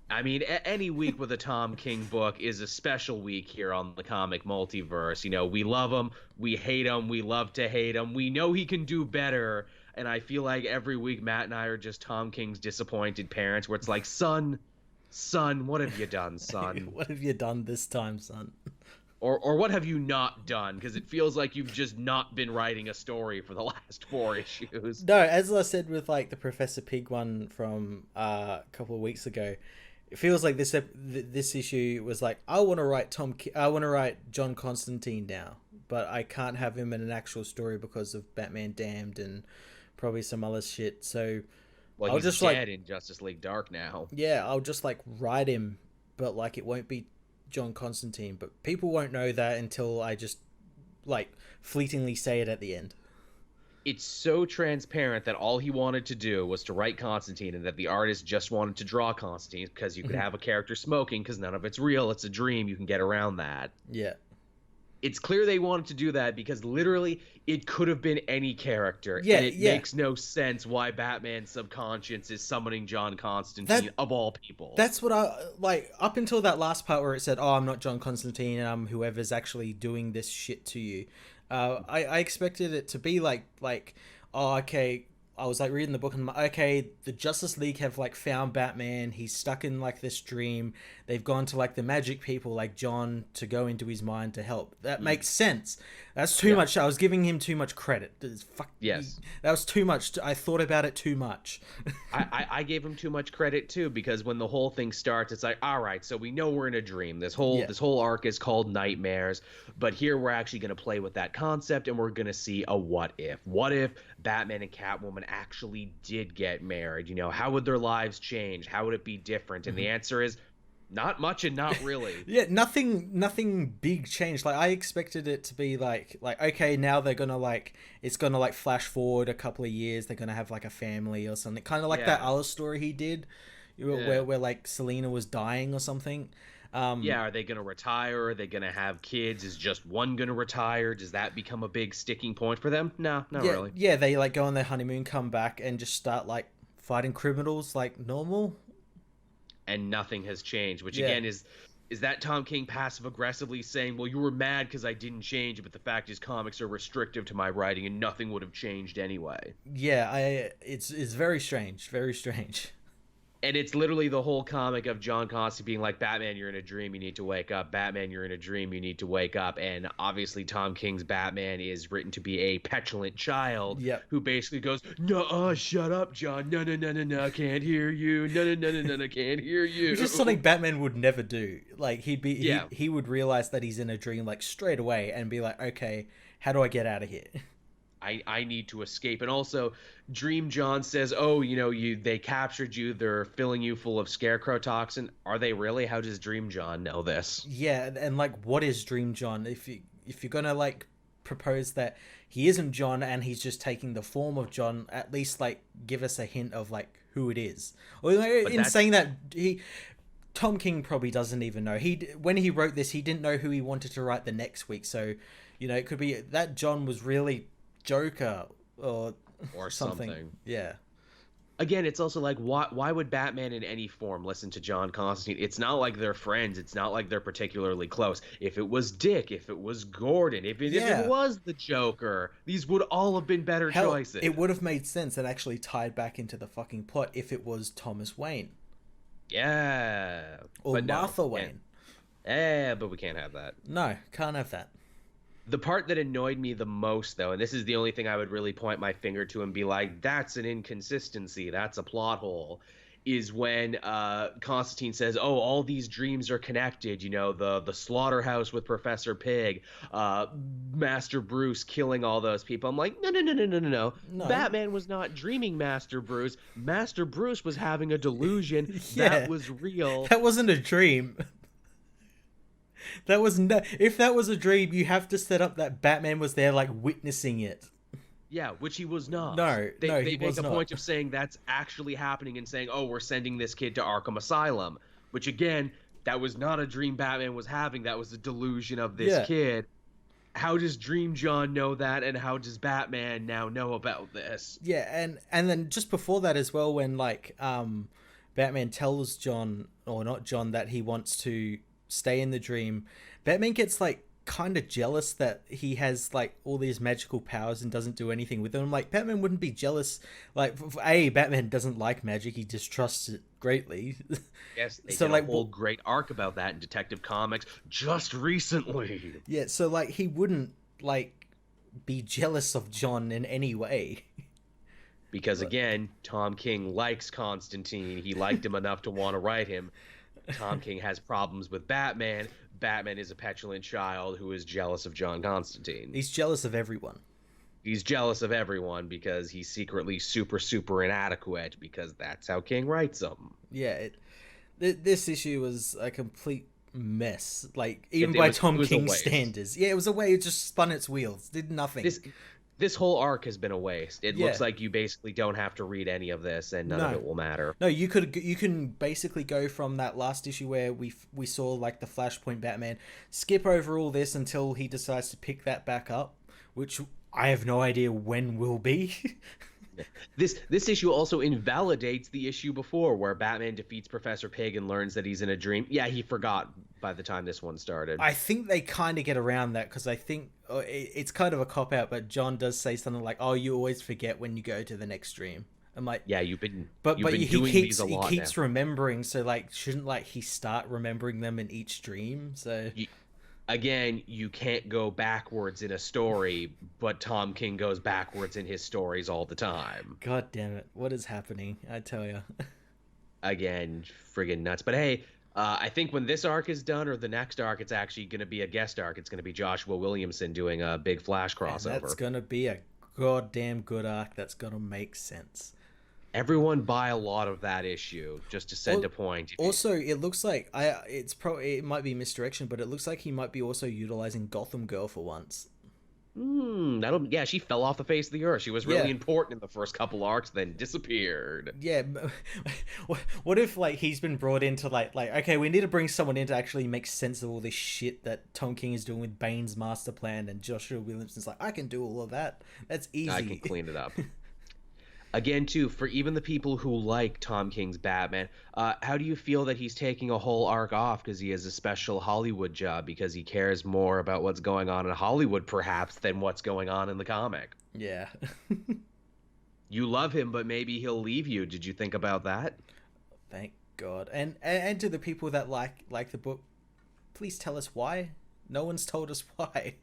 I mean, any week with a Tom King book is a special week here on the comic multiverse. We love him, we hate him, we love to hate him. We know he can do better, and I feel like every week Matt and I are just Tom King's disappointed parents, where it's like, son, what have you done, son? What have you done this time, son? Or what have you not done? Because it feels like you've just not been writing a story for the last 4 issues. No, as I said with like the Professor Pig one from a couple of weeks ago, it feels like this issue was like, I want to write John Constantine now, but I can't have him in an actual story because of Batman Damned and probably some other shit. So I'll he's just dead in Justice League Dark now. Yeah, I'll just like write him, but like it won't be John Constantine. But people won't know that until I just like fleetingly say it at the end. It's so transparent that all he wanted to do was to write Constantine, and that the artist just wanted to draw Constantine because you could have a character smoking, because none of it's real. It's a dream. You can get around that. Yeah. It's clear they wanted to do that because literally it could have been any character. Yeah, and it makes no sense why Batman's subconscious is summoning John Constantine of all people. That's what I like up until that last part where it said, "Oh, I'm not John Constantine. I'm whoever's actually doing this shit to you." I expected it to be like, oh, okay, I was like reading the book and I'm like, okay, the Justice League have like found Batman. He's stuck in like this dream. They've gone to like the magic people like John to go into his mind to help. That makes sense. That's too much. I was giving him too much credit. Yes. That was too much. I thought about it too much. I gave him too much credit too, because when the whole thing starts, it's like, all right, so we know we're in a dream. This whole arc is called Nightmares, but here we're actually going to play with that concept, and we're going to see a what if. What if Batman and Catwoman actually did get married? You know, how would their lives change? How would it be different? And the answer is not much and not really. Yeah, nothing big changed. Like I expected it to be like okay, now they're gonna like it's gonna like flash forward a couple of years. They're gonna have like a family or something, kind of like that other story he did, where like Selena was dying or something. Are they gonna retire? Are they gonna have kids? Is just one gonna retire? Does that become a big sticking point for them? No, not really. Yeah, they like go on their honeymoon, come back, and just start like fighting criminals like normal. And nothing has changed, which again is that Tom King passive aggressively saying, well, you were mad because I didn't change, but the fact is comics are restrictive to my writing and nothing would have changed anyway. Yeah, it's very strange, very strange. And it's literally the whole comic of John Constantine being like, Batman, you're in a dream, you need to wake up. Batman, you're in a dream, you need to wake up. And obviously Tom King's Batman is written to be a petulant child who basically goes, no, shut up, John. No, can't hear you. No, can't hear you. Which is something Batman would never do. Like, he would realize that he's in a dream, like, straight away and be like, okay, how do I get out of here? I need to escape. And also, Dream John says, oh, you know, they captured you. They're filling you full of scarecrow toxin. Are they really? How does Dream John know this? Yeah, and like, what is Dream John? If you're gonna like propose that he isn't John and he's just taking the form of John, at least like give us a hint of like who it is. Or in saying that, Tom King probably doesn't even know. When he wrote this, he didn't know who he wanted to write the next week. So, you know, it could be that John was really Joker or something. Yeah. Again, it's also like, why would Batman in any form listen to John Constantine? It's not like they're friends. It's not like they're particularly close. If it was Dick, if it was Gordon, if it was the Joker, these would all have been better choices. It would have made sense and actually tied back into the fucking plot if it was Thomas Wayne. Yeah. Or Martha Wayne. Yeah, but we can't have that. No, can't have that. The part that annoyed me the most, though, and this is the only thing I would really point my finger to and be like, that's an inconsistency, that's a plot hole, is when Constantine says, oh, all these dreams are connected, you know, the slaughterhouse with Professor Pig, Master Bruce killing all those people. I'm like, no. Batman was not dreaming Master Bruce. Master Bruce was having a delusion. That was real. That wasn't a dream. If that was a dream, you have to set up that Batman was there, like, witnessing it. Yeah, which he was not. They make a point of saying that's actually happening and saying, oh, we're sending this kid to Arkham Asylum, which, again, that was not a dream Batman was having. That was a delusion of this kid. How does Dream John know that, and how does Batman now know about this? Yeah, and then just before that as well, when, like, Batman tells John, or not John, that he wants to stay in the dream, Batman gets like kind of jealous that he has like all these magical powers and doesn't do anything with them. Like, Batman wouldn't be jealous. Like, Batman doesn't like magic, he distrusts it greatly. Yes, they did a whole great arc about that in Detective Comics just recently. Yeah, so like he wouldn't like be jealous of John in any way. Because again, Tom King likes Constantine. He liked him enough to want to write him. Tom King has problems with Batman. Batman is a petulant child who is jealous of John Constantine. He's jealous of everyone. He's jealous of everyone because he's secretly super inadequate, because that's how King writes them. Yeah, this issue was a complete mess. Like, even by Tom King's standards. Yeah, it was a way. It just spun its wheels. Did nothing. This whole arc has been a waste. It looks like you basically don't have to read any of this, and none of it will matter. No, you can basically go from that last issue where we saw like the Flashpoint Batman, skip over all this until he decides to pick that back up, which I have no idea when will be. This issue also invalidates the issue before, where Batman defeats Professor Pig and learns that he's in a dream. Yeah, he forgot by the time this one started. I think they kind of get around that because I think it's kind of a cop out, but John does say something like, "Oh, you always forget when you go to the next stream." I'm like, yeah, you've been he doing keeps these a lot now. remembering. So like, shouldn't like he start remembering them in each stream? So again, you can't go backwards in a story, but Tom King goes backwards in his stories all the time. God damn it, what is happening? I tell you. Again, friggin' nuts. But hey, I think when this arc is done, or the next arc, it's actually going to be a guest arc. It's going to be Joshua Williamson doing a big Flash crossover. And that's going to be a goddamn good arc. That's going to make sense. Everyone buy a lot of that issue, just to send a point. Also, it looks like it might be misdirection, but it looks like he might be also utilizing Gotham Girl for once. She fell off the face of the earth. She was really important in the first couple arcs, then disappeared. Yeah, what if like he's been brought in to like okay, we need to bring someone in to actually make sense of all this shit that Tom King is doing with Bane's master plan, and Joshua Williamson's like, I can do all of that. That's easy. I can clean it up. Again, too, for even the people who like Tom King's Batman, how do you feel that he's taking a whole arc off because he has a special Hollywood job, because he cares more about what's going on in Hollywood, perhaps, than what's going on in the comic? Yeah. You love him, but maybe he'll leave you. Did you think about that? Thank God. And to the people that like the book, please tell us why. No one's told us why.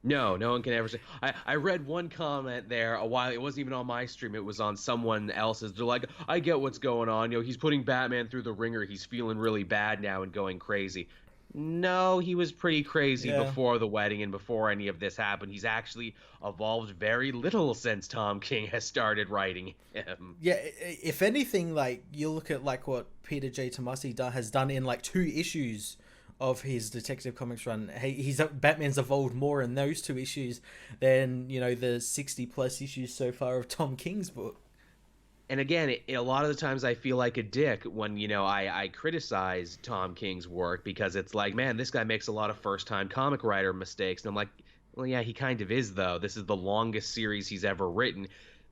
No one can ever say. I read one comment there a while. It wasn't even on my stream. It was on someone else's. They're like, I get what's going on. He's putting Batman through the ringer. He's feeling really bad now and going crazy. No, he was pretty crazy before the wedding and before any of this happened. He's actually evolved very little since Tom King has started writing him. Yeah, if anything, like, you look at like what Peter J. Tomasi has done in like 2 issues of his Detective Comics run. Batman's evolved more in those 2 issues than the 60 plus issues so far of Tom King's book. And again, a lot of the times I feel like a dick when I criticize Tom King's work, because it's like, man, this guy makes a lot of first-time comic writer mistakes, and I'm like, well, yeah, he kind of is, though. This is the longest series he's ever written.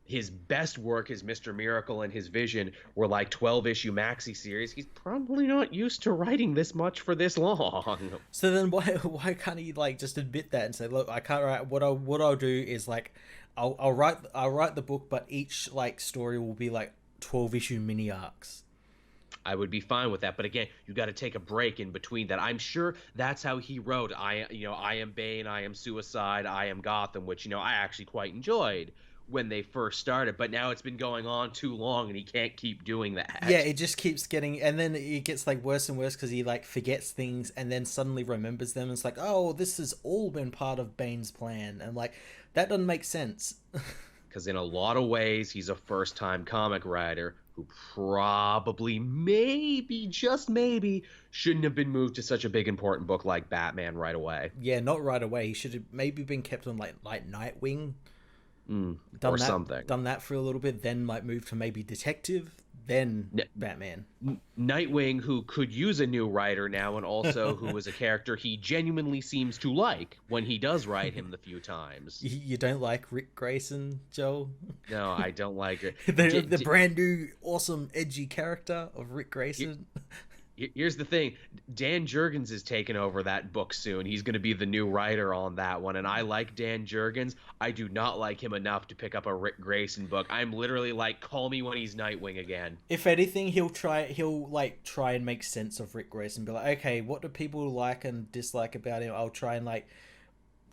His best work, his Mr. Miracle and his Vision, were like 12-issue maxi series. He's probably not used to writing this much for this long. So then why can't he like just admit that and say, look, I can't write. What I'll do is like I'll write the book, but each like story will be like 12-issue mini arcs. I would be fine with that, but again, you got to take a break in between that. I'm sure that's how he wrote I Am Bane, I Am Suicide, I Am Gotham, which I actually quite enjoyed when they first started, but now it's been going on too long and he can't keep doing that. Yeah, it just keeps getting, and then it gets like worse and worse because he like forgets things and then suddenly remembers them, and it's like, oh, this has all been part of Bane's plan, and like that doesn't make sense. Because in a lot of ways he's a first-time comic writer who probably, maybe, just maybe, shouldn't have been moved to such a big important book like Batman right away. Yeah, not right away. He should have maybe been kept on like Nightwing. Done that for a little bit, then might move to maybe Detective, then Batman. Nightwing, who could use a new writer now, and also who is a character he genuinely seems to like when he does write him the few times. You don't like Rick Grayson, Joel? No, I don't like it. the brand new, awesome, edgy character of Rick Grayson. Here's the thing. Dan Jurgens is taking over that book soon. He's going to be the new writer on that one, and I like Dan Jurgens. I do not like him enough to pick up a Rick Grayson book. I'm literally like, call me when he's Nightwing again. If anything, he'll try and make sense of Rick Grayson. Be like, okay, what do people like and dislike about him? I'll try and like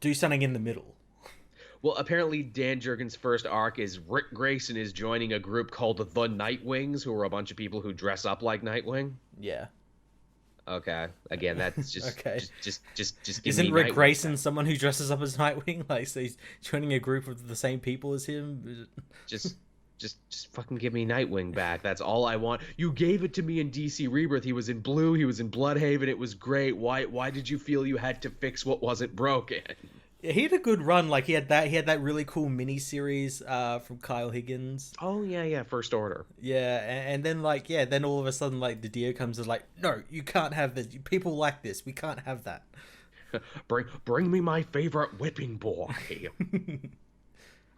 do something in the middle. Well, apparently Dan Jurgens' first arc is Rick Grayson is joining a group called the Nightwings, who are a bunch of people who dress up like Nightwing. Yeah. Okay. Again, that's just okay. Just Isn't Rick Grayson someone who dresses up as Nightwing? Like, so he's joining a group of the same people as him? Just fucking give me Nightwing back. That's all I want. You gave it to me in DC Rebirth. He was in Blue. He was in Bloodhaven. It was great. Why did you feel you had to fix what wasn't broken? Yeah, he had a good run. Like he had that really cool mini series from Kyle Higgins. Oh yeah, First Order. Yeah, and then then all of a sudden like the Dio comes and like, no, you can't have this. People like this. We can't have that. Bring me my favorite whipping boy.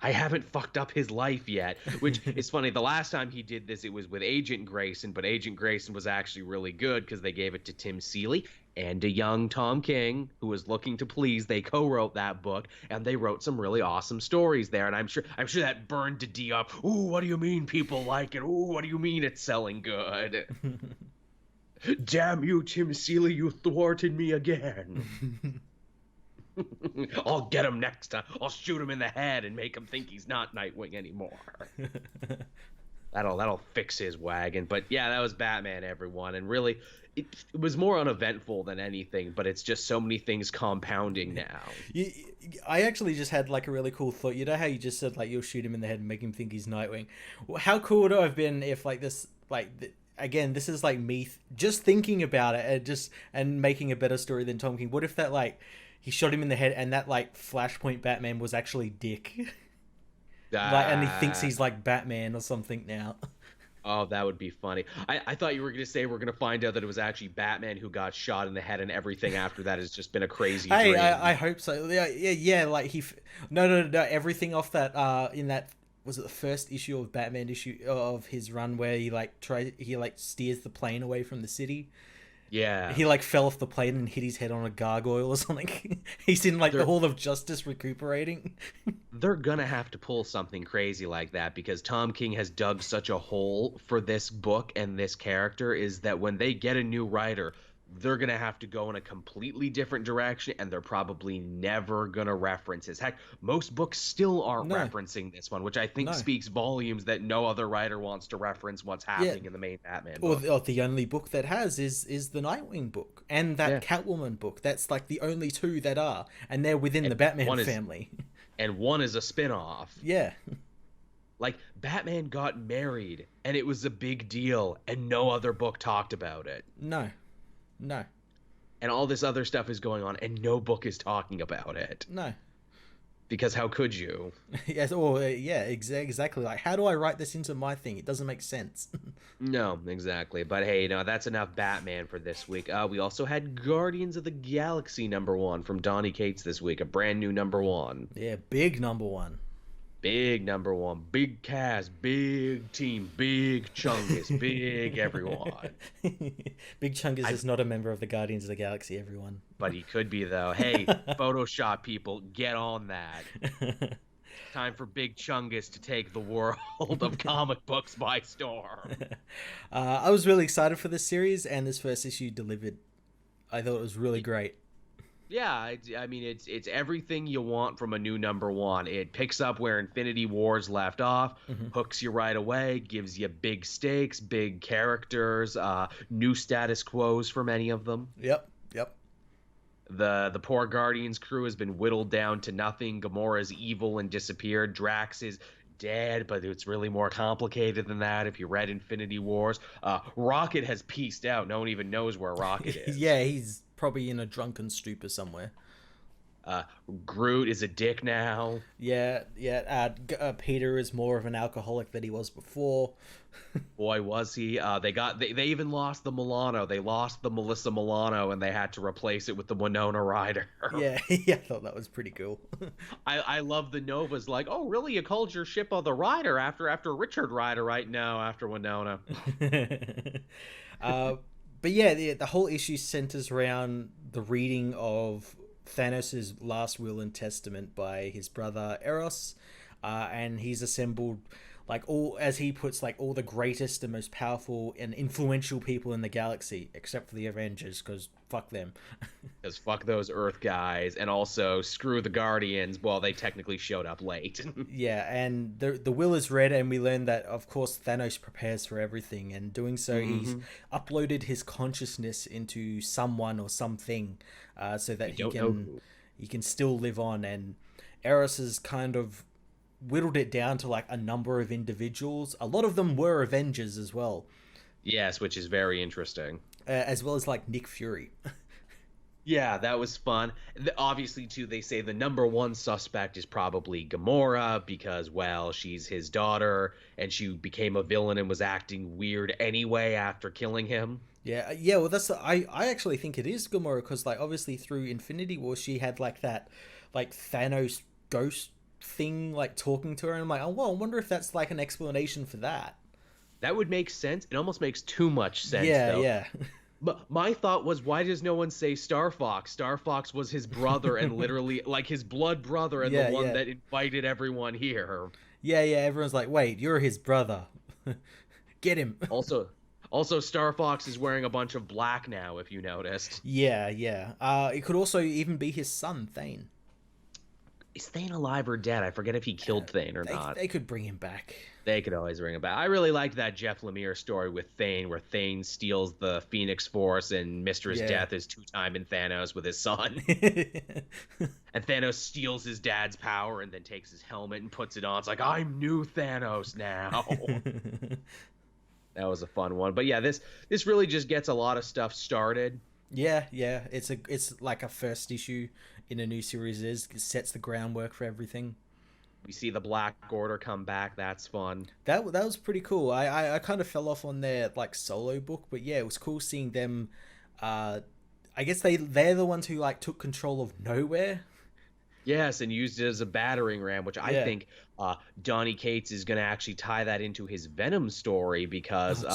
I haven't fucked up his life yet, which is funny. The last time he did this, it was with Agent Grayson, but Agent Grayson was actually really good because they gave it to Tim Seeley and a young Tom King who was looking to please. They co-wrote that book, and they wrote some really awesome stories there. And I'm sure that burned to D up. Ooh, what do you mean people like it? Ooh, what do you mean it's selling good? Damn you, Tim Seeley, you thwarted me again. I'll get him next time. I'll shoot him in the head and make him think he's not Nightwing anymore. That'll fix his wagon. But yeah, that was Batman, everyone. And really, it was more uneventful than anything, but it's just so many things compounding now. I actually just had like a really cool thought. You know how you just said like you'll shoot him in the head and make him think he's Nightwing? Well, how cool would it have been if like this, again, this is like me just thinking about it and making a better story than Tom King. What if that like he shot him in the head and that like Flashpoint Batman was actually Dick? And he thinks he's like Batman or something now. Oh, that would be funny. I thought you were going to say we're going to find out that it was actually Batman who got shot in the head, and everything after that has just been a crazy dream. I hope so. Yeah. Like no. Everything off that in that, was it the first issue of Batman issue of his run where he steers the plane away from the city? Yeah. He like fell off the plane and hit his head on a gargoyle or something. He's in like the Hall of Justice recuperating. They're gonna have to pull something crazy like that because Tom King has dug such a hole for this book and this character, is that when they get a new writer, they're going to have to go in a completely different direction, and they're probably never going to reference this. Heck, most books still aren't referencing this one, which I think speaks volumes that no other writer wants to reference what's happening in the main Batman book. Or the only book that has is the Nightwing book and that Catwoman book. That's like the only two that are, and they're within the Batman family. And one is a spin-off. Yeah. Like, Batman got married, and it was a big deal, and no other book talked about it. No. And all this other stuff is going on, and no book is talking about it. No. Because how could you? Yes, or exactly. Like, how do I write this into my thing? It doesn't make sense. No, exactly. But hey, that's enough Batman for this week. We also had Guardians of the Galaxy #1 from Donny Cates this week, a brand new #1. Yeah, big #1. Big #1, big cast, big team, big Chungus, big everyone. Big Chungus is not a member of the Guardians of the Galaxy, everyone. But he could be, though. Hey, Photoshop people, get on that. Time for Big Chungus to take the world of comic books by storm. I was really excited for this series, and this first issue delivered. I thought it was really great. Yeah, I mean, it's everything you want from a new #1. It picks up where Infinity Wars left off, hooks you right away, gives you big stakes, big characters, new status quos for many of them. Yep. The poor Guardians crew has been whittled down to nothing. Gamora's evil and disappeared. Drax is dead, but it's really more complicated than that if you read Infinity Wars. Rocket has pieced out. No one even knows where Rocket is. Yeah, he's probably in a drunken stupor somewhere. Groot is a dick now. Yeah. Peter is more of an alcoholic than he was before. Boy, was he. They even lost the Milano. They lost the Melissa Milano, and they had to replace it with the Winona Ryder. Yeah, I thought that was pretty cool. I love the Nova's like, oh, really? You called your ship the Ryder after Richard Ryder right now, after Winona. But yeah, the whole issue centers around the reading of Thanos' last will and testament by his brother Eros, and he's assembled, like, all, as he puts, like, all the greatest and most powerful and influential people in the galaxy, except for the Avengers, because fuck them. Because fuck those Earth guys, and also screw the Guardians. Well, they technically showed up late. Yeah, and the will is read, and we learn that, of course, Thanos prepares for everything, and doing so, he's uploaded his consciousness into someone or something, so that he can still live on. And Eros has kind of whittled it down to like a number of individuals. A lot of them were Avengers as well. Yes, which is very interesting. As well as like Nick Fury. Yeah, that was fun. Obviously, too, they say the #1 suspect is probably Gamora because, well, she's his daughter, and she became a villain and was acting weird anyway after killing him. Yeah. Well, I actually think it is Gamora because, like, obviously through Infinity War, she had like that, like Thanos ghost thing like talking to her, and I'm like, oh well, I wonder if that's like an explanation for that. That would make sense. It almost makes too much sense, Yeah, though. yeah. But my thought was, why does no one say Star Fox? Star Fox was his brother and literally like his blood brother and the Yeah, one yeah. that invited everyone here. Yeah, yeah, everyone's like, wait, you're his brother. Get him. Also, Star Fox is wearing a bunch of black now, if you noticed. Yeah, yeah. It could also even be his son, Thane. Is Thane alive or dead? I forget if he killed Thane or not. They could bring him back. They could always bring him back. I really liked that Jeff Lemire story with Thane, where Thane steals the Phoenix Force and Mistress Death is two-timing Thanos with his son. And Thanos steals his dad's power and then takes his helmet and puts it on. It's like, I'm new Thanos now. That was a fun one. But yeah, this really just gets a lot of stuff started. Yeah, yeah. It's like a first issue in a new series. It sets the groundwork for everything. We see the Black Order come back. That's fun. That was pretty cool. I kind of fell off on their like solo book, but yeah, it was cool seeing them. I guess they're the ones who like took control of Nowhere. Yes, and used it as a battering ram, which I think Donny Cates is going to actually tie that into his Venom story because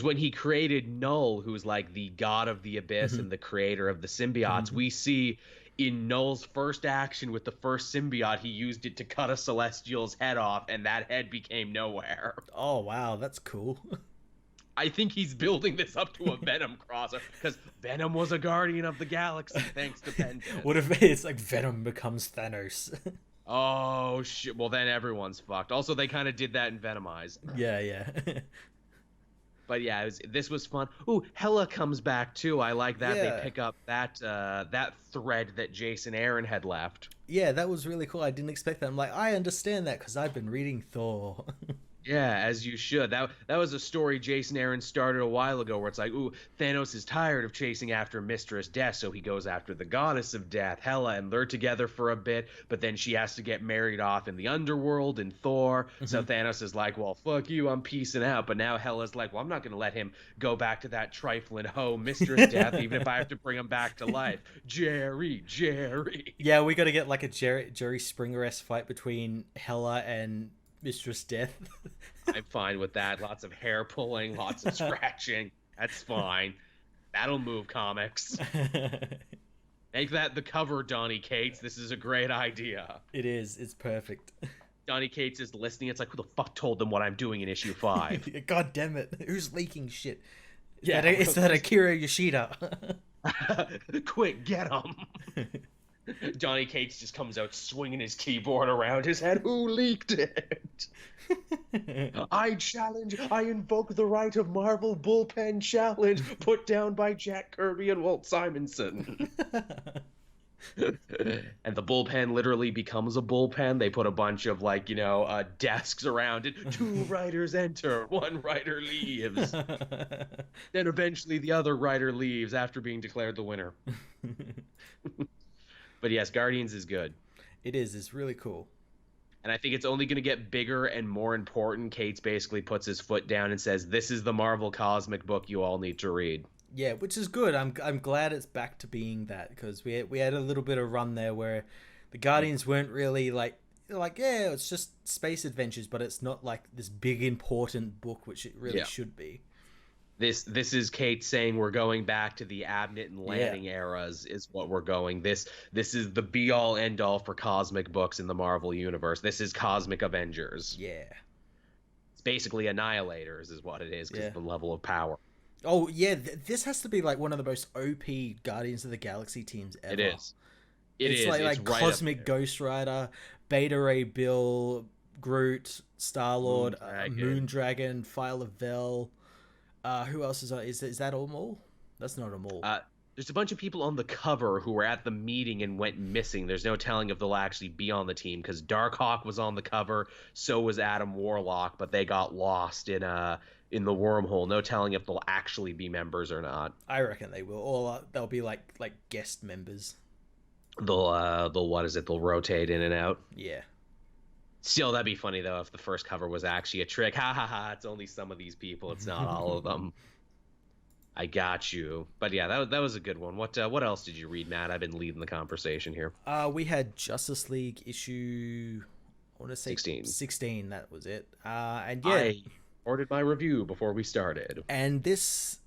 when he created Null, who's like the god of the abyss and the creator of the symbiotes, we see in Null's first action with the first symbiote, he used it to cut a Celestial's head off, and that head became Nowhere. Oh wow, that's cool. I think he's building this up to a Venom crosser because Venom was a guardian of the galaxy thanks to Panther. What if it's like Venom becomes Thanos? Oh shit! Well, then everyone's fucked. Also, they kind of did that in Venomized. Yeah, yeah. But yeah, this was fun. Ooh, Hela comes back too. I like that. Yeah. They pick up that thread that Jason Aaron had left. Yeah, that was really cool. I didn't expect that. I'm like, I understand that because I've been reading Thor. Yeah, as you should. That was a story Jason Aaron started a while ago where it's like, ooh, Thanos is tired of chasing after Mistress Death, so he goes after the goddess of death, Hela, and they're together for a bit, but then she has to get married off in the underworld in Thor. So Thanos is like, well, fuck you, I'm peacing out. But now Hela's like, well, I'm not going to let him go back to that trifling hoe Mistress Death, even if I have to bring him back to life. Jerry. Yeah, we got to get like a Jerry Springer-esque fight between Hela and Mistress Death. I'm fine with that. Lots of hair pulling, lots of scratching. That's fine. That'll move comics. Make that the cover, Donny Cates. This is a great idea. It is. It's perfect. Donny Cates is listening. It's like, who the fuck told them what I'm doing in issue 5? God damn it. Who's leaking shit? Yeah, it's that Akira Yoshida. Quick, get him. Donny Cates just comes out swinging his keyboard around his head. Who leaked it? I invoke the right of Marvel bullpen challenge put down by Jack Kirby and Walt Simonson. And the bullpen literally becomes a bullpen. They put a bunch of desks around it. 2 writers enter, 1 writer leaves. Then eventually the other writer leaves after being declared the winner. But yes, Guardians is good. It is. It's really cool. And I think it's only going to get bigger and more important. Cates basically puts his foot down and says, this is the Marvel cosmic book you all need to read. Yeah, which is good. I'm glad it's back to being that, because we had a little bit of run there where the Guardians weren't really like yeah, it's just space adventures, but it's not like this big important book, which it really should be. This is Kate saying we're going back to the Abnett and Lanning eras is what we're going. This is the be all end all for cosmic books in the Marvel universe. This is Cosmic Avengers. Yeah. It's basically Annihilators is what it is because of the level of power. Oh yeah, this has to be like one of the most OP Guardians of the Galaxy teams ever. It is. It's like right Cosmic Ghost Rider, Beta Ray Bill, Groot, Star-Lord, Moondragon, File of Vel. Who else is on? Is that all? That's not all. There's a bunch of people on the cover who were at the meeting and went missing. There's no telling if they'll actually be on the team because Darkhawk was on the cover, so was Adam Warlock, but they got lost in the wormhole. No telling if they'll actually be members or not. I reckon they will. Or they'll be like guest members. They'll They'll rotate in and out. Yeah. Still, that'd be funny, though, if the first cover was actually a trick. Ha ha ha, it's only some of these people. It's not all of them. I got you. But yeah, that was a good one. What else did you read, Matt? I've been leading the conversation here. We had Justice League issue, I want to say 16. 16. That was it. And yeah, I ordered my review before we started. and this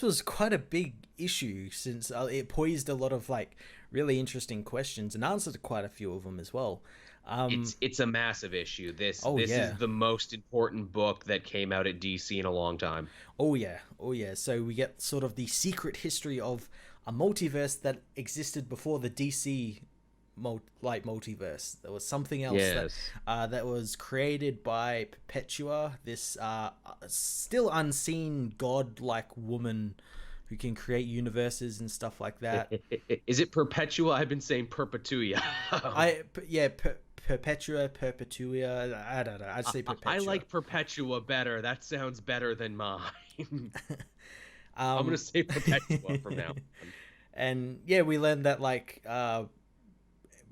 was quite a big issue since it posed a lot of like really interesting questions and answered quite a few of them as well. It's a massive issue. Oh This yeah, is the most important book that came out at DC in a long time. oh yeah, oh yeah. So we get sort of the secret history of a multiverse that existed before the DC multiverse. There was something else Yes. that was created by Perpetua, this still unseen god-like woman who can create universes and stuff like that. Is it Perpetua? I've been saying Perpetua. Yeah, Perpetua. I don't know. I'd say I Perpetua. like Perpetua better. That sounds better than mine. I'm Um, gonna say Perpetua from now on. and yeah, we learned that like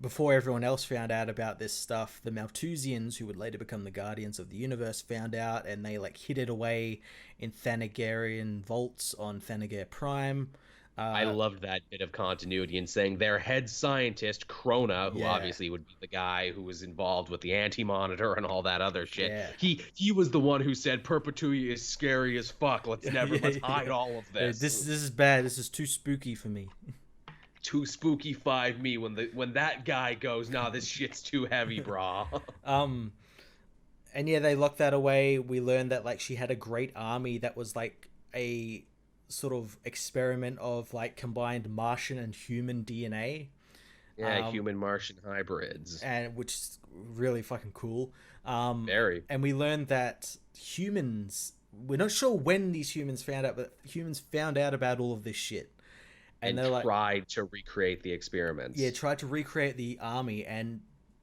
before everyone else found out about this stuff, the Malthusians, who would later become the Guardians of the Universe, found out, and they like hid it away in Thanagarian vaults on Thanagar Prime. I loved that bit of continuity in saying their head scientist, Krona, who Yeah, obviously would be the guy who was involved with the anti-monitor and all that other shit. yeah, He was the one who said Perpetua is scary as fuck. Let's hide yeah. all of This this. this is bad. This is too spooky for me. Too spooky 5 me when that guy goes, nah, this shit's too heavy, brah. Um, and yeah, they locked that away. We learned that like she had a great army that was like a sort of experiment of like combined Martian and human DNA, Yeah, human Martian hybrids. and which is really fucking cool. Very. And we learned that humans, we're not sure when these humans found out, but humans found out about all of this shit, and And they're like, tried to recreate the experiments. yeah, tried to recreate the army, and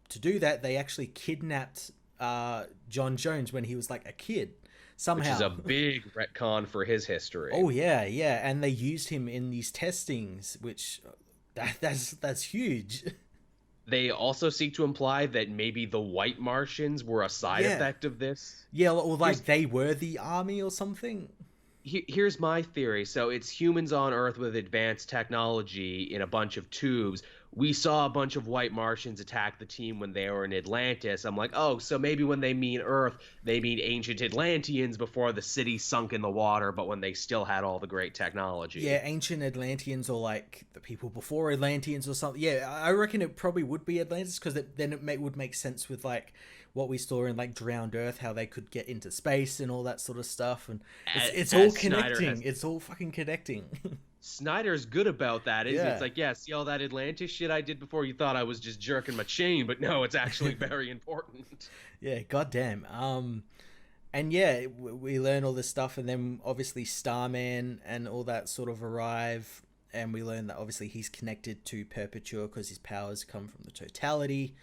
to do that, they actually kidnapped John Jones when he was like a kid Which is somehow. a big retcon for his history. Oh yeah, yeah, and they used him in these testings, which that's huge. They also seek to imply that maybe the white Martians were a side Yeah, effect of this. yeah, or like Here's they were the army or something. here's my theory. So it's humans on Earth with advanced technology in a bunch of tubes. We saw a bunch of white Martians attack the team when they were in Atlantis. I'm like, oh, so maybe when they mean Earth, they mean ancient Atlanteans before the city sunk in the water, but when they still had all the great technology. Yeah, ancient Atlanteans or like the people before Atlanteans or something. Yeah, I reckon it probably would be Atlantis because then would make sense with like what we saw in like Drowned Earth, how they could get into space and all that sort of stuff, and it's all As Snyder connecting. has It's all fucking connecting. Snyder's good about that. Is Yeah. It's like, yeah, see all that Atlantis shit I did before? You thought I was just jerking my chain, but no, it's actually very important. Yeah, goddamn. And yeah, we learn all this stuff, and then obviously Starman and all that sort of arrive, and we learn that obviously he's connected to Perpetua because his powers come from the totality.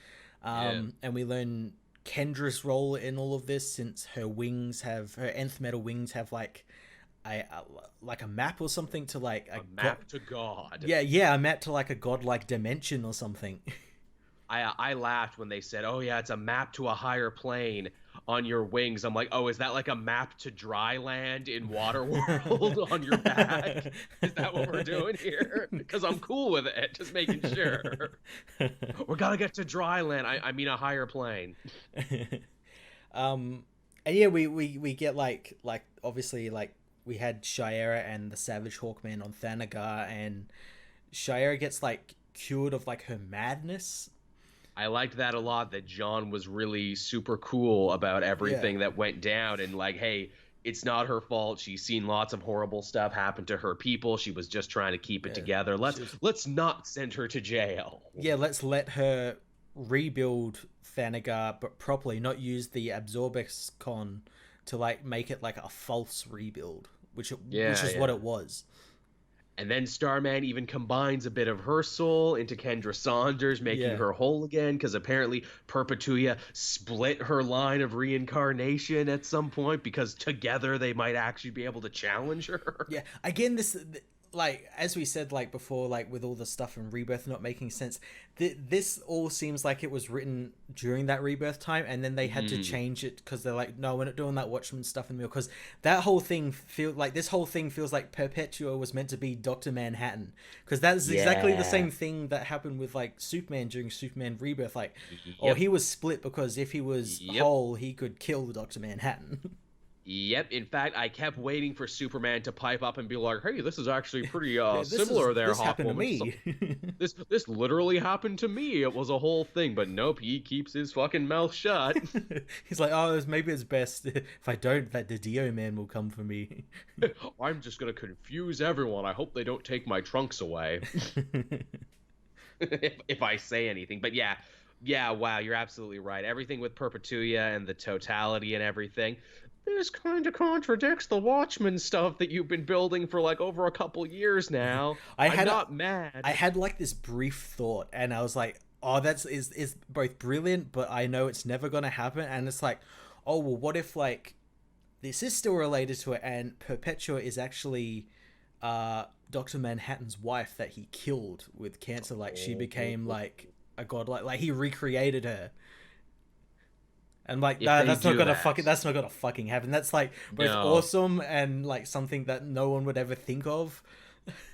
Yeah. And we learn Kendra's role in all of this, since her nth metal wings have like a map or something to like A map to God. yeah, a map to like a godlike dimension or something. I laughed when they said, "Oh yeah, it's a map to a higher plane on your wings." I'm like, "Oh, is that like a map to dry land in Waterworld on your back? Is that what we're doing here?" Because I'm cool with it, just making sure. We gotta get to dry land. I mean a higher plane. And yeah, we get like obviously like we had Shayera and the Savage Hawkman on Thanagar, and Shayera gets like cured of like her madness. I liked that a lot. That John was really super cool about everything that went down, and like, hey, it's not her fault. She's seen lots of horrible stuff happen to her people. She was just trying to keep it together. Let's not send her to jail. Yeah, let's let her rebuild Thanagar, but properly, not use the Absorbix con to like make it like a false rebuild, which is what it was. And then Starman even combines a bit of her soul into Kendra Saunders, making her whole again, because apparently Perpetua split her line of reincarnation at some point, because together they might actually be able to challenge her. Yeah, again, this like as we said like before, like with all the stuff in Rebirth not making sense, this all seems like it was written during that Rebirth time, and then they had to change it because they're like, no, we're not doing that Watchmen stuff in the middle, because that whole thing this whole thing feels like Perpetua was meant to be Dr. Manhattan, because that's exactly the same thing that happened with like Superman during Superman Rebirth, like, or he was split because if he was whole, he could kill Dr. Manhattan. Yep. In fact, I kept waiting for Superman to pipe up and be like, "Hey, this is actually pretty similar there, this happened to me." This literally happened to me. It was a whole thing, but nope. He keeps his fucking mouth shut. He's like, "Oh, maybe it's best if I don't. That the Dio Man will come for me." I'm just gonna confuse everyone. I hope they don't take my trunks away. if I say anything, but yeah. Yeah, wow, you're absolutely right. Everything with Perpetua and the totality and everything. This kind of contradicts the Watchmen stuff that you've been building for like over a couple years now. I'm not mad. I had like this brief thought, and I was like, "Oh, that's is both brilliant, but I know it's never gonna happen." And it's like, "Oh well, what if like this is still related to it, and Perpetua is actually Dr. Manhattan's wife that he killed with cancer? Like she became like a god, like he recreated her." And like that's not gonna fucking happen. That's like both awesome and like something that no one would ever think of.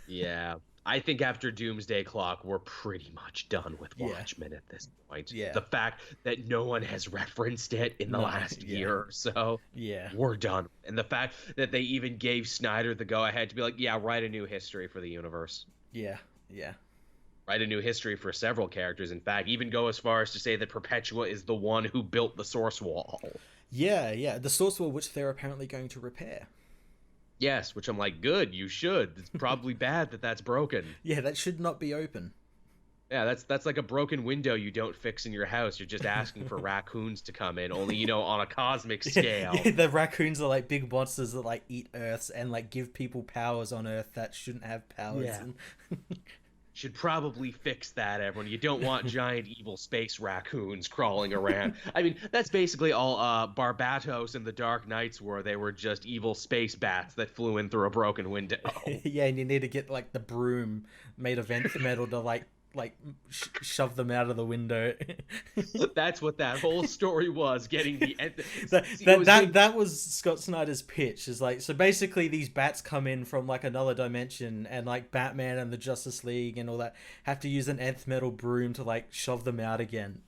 Yeah, I think after Doomsday Clock, we're pretty much done with Watchmen at this point. Yeah, the fact that no one has referenced it in the last year or so. Yeah, we're done. And the fact that they even gave Snyder the go ahead to be like, yeah, write a new history for the universe. Yeah. Write a new history for several characters. In fact, even go as far as to say that Perpetua is the one who built the Source Wall. Yeah, the Source Wall, which they're apparently going to repair. Yes, which I'm like, good, you should. It's probably bad that that's broken. Yeah, that should not be open. Yeah, that's like a broken window you don't fix in your house. You're just asking for raccoons to come in, only, on a cosmic scale. Yeah, the raccoons are like big monsters that like eat Earths and like give people powers on Earth that shouldn't have powers. Yeah. Should probably fix that, everyone. You don't want giant evil space raccoons crawling around. I mean, that's basically all Barbatos and the Dark Knights were. They were just evil space bats that flew in through a broken window. Yeah, and you need to get like the broom made of nth metal to like shove them out of the window. That's what that whole story was, getting the that was Scott Snyder's pitch, is like, so basically these bats come in from like another dimension, and like Batman and the Justice League and all that have to use an nth metal broom to like shove them out again.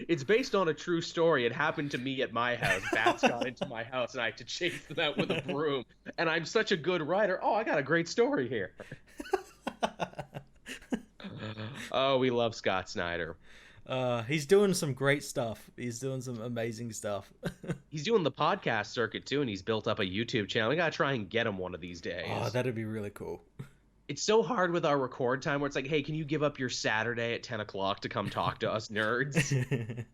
It's based on a true story. It happened to me at my house. Bats got into my house and I had to chase them out with a broom, and I'm such a good writer. Oh, I got a great story here. Oh, we love Scott Snyder. He's doing some great stuff. He's doing some amazing stuff. He's doing the podcast circuit too, and he's built up a YouTube channel. We gotta try and get him one of these days. Oh, that'd be really cool. It's so hard with our record time where it's like, hey, can you give up your Saturday at 10 o'clock to come talk to us nerds?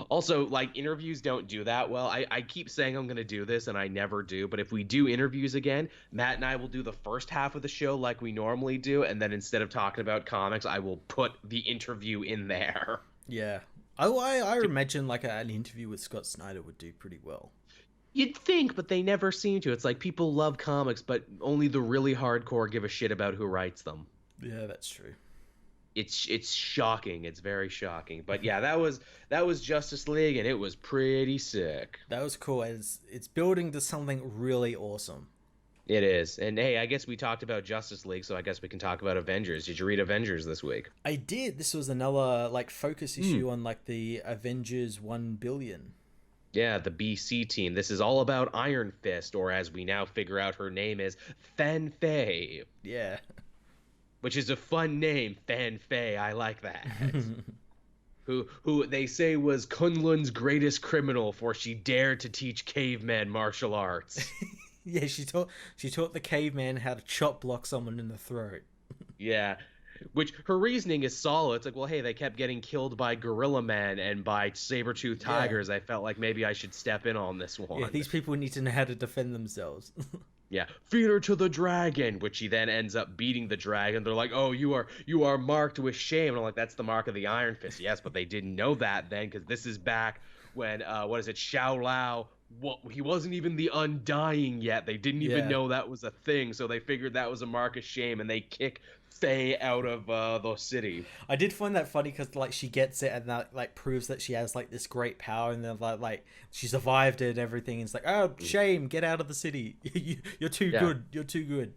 Also, like, interviews don't do that well. I keep saying I'm going to do this, and I never do. But if we do interviews again, Matt and I will do the first half of the show like we normally do. And then instead of talking about comics, I will put the interview in there. Yeah. I imagine, like, an interview with Scott Snyder would do pretty well. You'd think, but they never seem to. It's like people love comics, but only the really hardcore give a shit about who writes them. Yeah, that's true. It's shocking. It's very shocking. But yeah, that was Justice League, and it was pretty sick. That was cool. It's building to something really awesome. It is. And hey, I guess we talked about Justice League, so I guess we can talk about Avengers. Did you read Avengers this week? I did. This was another like focus issue on like the Avengers 1 billion. Yeah, the BC team. This is all about Iron Fist, or as we now figure out her name is, Fan Fei. Yeah. Which is a fun name, Fan Fei. I like that. who they say was Kunlun's greatest criminal, for she dared to teach cavemen martial arts. Yeah, she taught the caveman how to chop block someone in the throat. Yeah. Which her reasoning is solid. It's like, well, hey, they kept getting killed by Gorilla Man and by saber-toothed tigers. I felt like maybe I should step in on this one. Yeah, these people need to know how to defend themselves. Yeah, feed her to the dragon, which he then ends up beating the dragon. They're like, oh, you are marked with shame. And I'm like, that's the mark of the Iron Fist. Yes, but they didn't know that then, because this is back when, Xiao Lao Well, he wasn't even the Undying yet. They didn't even Yeah. know that was a thing, so they figured that was a mark of shame, and they kick Faye out of the city. I did find that funny because like she gets it and that like proves that she has like this great power and then like she survived it and everything. And it's like, oh shame, get out of the city. You're too Yeah, good. You're too good.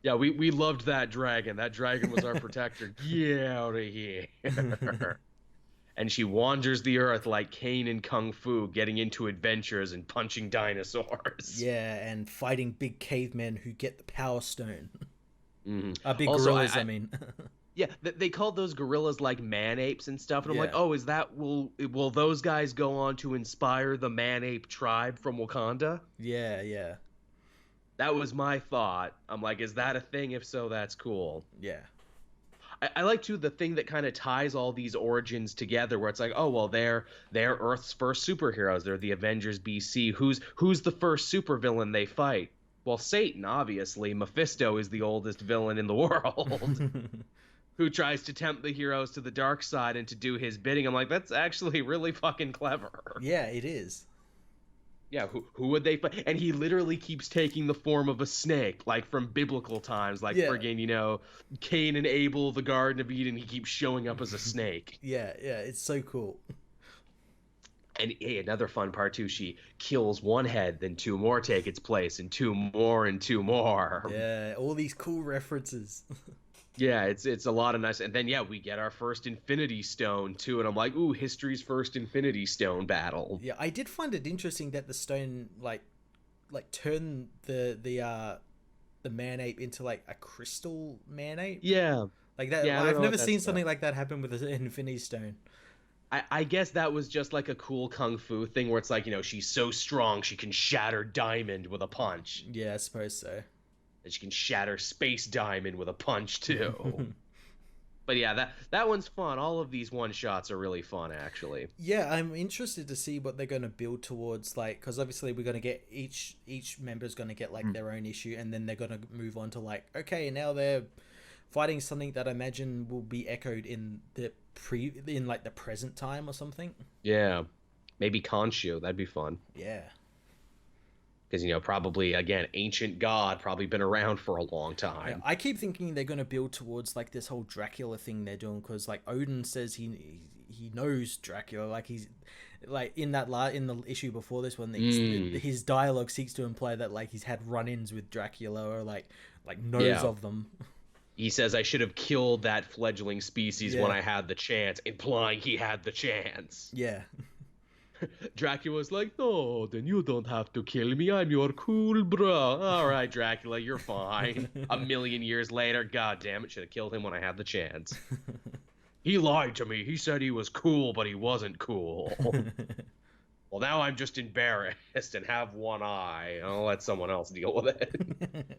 yeah, we loved that dragon. That dragon was our protector. Get out of here. And she wanders the earth like Kane in Kung Fu, getting into adventures and punching dinosaurs. Yeah, and fighting big cavemen who get the power stone. Mhm. Big Also, gorillas, I mean. yeah, they called those gorillas like man apes and stuff, and I'm like, Yeah. oh, is that will those guys go on to inspire the man ape tribe from Wakanda? Yeah, yeah, That was my thought. I'm like, is that a thing? If so, that's cool. yeah. I like too the thing that kind of ties all these origins together, where it's like, oh well, they're Earth's first superheroes. They're the Avengers BC. Who's the first supervillain they fight? Well, Satan, obviously. Mephisto is the oldest villain in the world, who tries to tempt the heroes to the dark side and to do his bidding. I'm like, that's actually really fucking clever. Yeah, it is. Yeah, who would they fight? And he literally keeps taking the form of a snake, like from biblical times, like Yeah, friggin', Cain and Abel, the Garden of Eden. He keeps showing up as a snake. yeah, yeah. It's so cool. And hey, another fun part too, she kills one head, then two more take its place, and two more, and two more. Yeah, all these cool references. Yeah, it's a lot of nice. And then yeah, we get our first Infinity Stone too, and I'm like, ooh, history's first Infinity Stone battle. Yeah, I did find it interesting that the stone like turned the man ape into like a crystal man ape. Yeah, Like that, yeah, I don't I've know what never that's seen about. something like that happen with an Infinity Stone. I guess that was just like a cool kung fu thing where it's like, she's so strong she can shatter diamond with a punch. Yeah, I suppose so. And she can shatter space diamond with a punch too. But yeah, that one's fun. All of these one shots are really fun actually. Yeah, I'm interested to see what they're going to build towards, like, because obviously we're going to get each member's going to get like their own issue, and then they're going to move on to like, okay, now they're fighting something that I imagine will be echoed in in like the present time or something. Yeah. Maybe Khonshu, that'd be fun. Yeah. Because probably again, ancient god, probably been around for a long Yeah, time. I keep thinking they're going to build towards like this whole Dracula thing they're doing, because like Odin says he knows Dracula, like he's like in in the issue before this one, Mm, his dialogue seeks to imply that like he's had run-ins with Dracula or like knows yeah. of them. He says I should have killed that fledgling species when Yeah, I had the chance, implying he had the chance. yeah, Dracula's like, no, then you don't have to kill me. I'm your cool bro. All right, Dracula, you're fine. A million years later, god damn it, should have killed him when I had the chance. He lied to me. He said he was cool, but he wasn't cool. Well, now I'm just embarrassed and have one eye. I'll let someone else deal with it.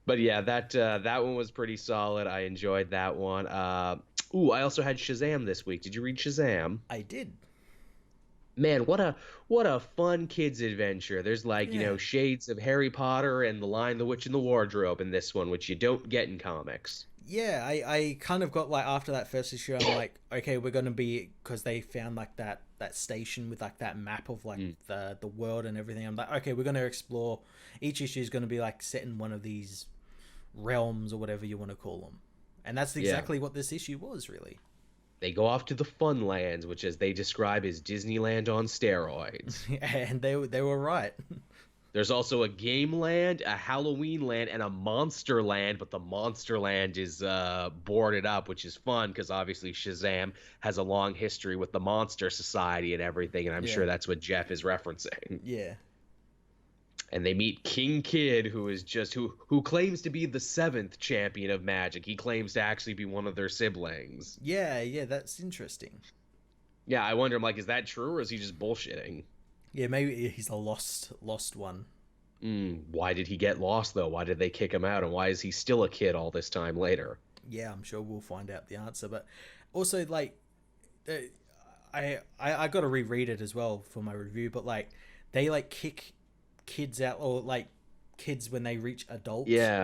But yeah, that one was pretty solid. I enjoyed that one. I also had Shazam this week. Did you read Shazam? I did. Man, what a fun kids adventure. There's like, Yeah. shades of Harry Potter and The Lion, the Witch, and the Wardrobe in this one, which you don't get in comics. Yeah, I kind of got like after that first issue, I'm like, okay, we're gonna be, because they found like that station with like that map of like Mm. the world and everything. I'm like, okay, we're gonna explore. Each issue is gonna be like set in one of these realms or whatever you want to call them, and that's Yeah. exactly what this issue was really. They go off to the fun lands, which as they describe is Disneyland on steroids. And they were right. There's also a game land, a Halloween land, and a monster land, but the monster land is boarded up, which is fun because obviously Shazam has a long history with the Monster Society and everything, and I'm Yeah, sure that's what Jeff is referencing. yeah, And they meet King Kid, who is just who claims to be the seventh champion of Magic. He claims to actually be one of their siblings. yeah, yeah. That's interesting. Yeah, I wonder, I'm like, is that true or is he just bullshitting? Yeah, maybe he's a lost one. Why did he get lost though? Why did they kick him out? And why is he still a kid all this time later? Yeah, I'm sure we'll find out the answer. But also, like, uh, I got to reread it as well for my review. But like, they like kick kids out, or like kids when they reach Yeah,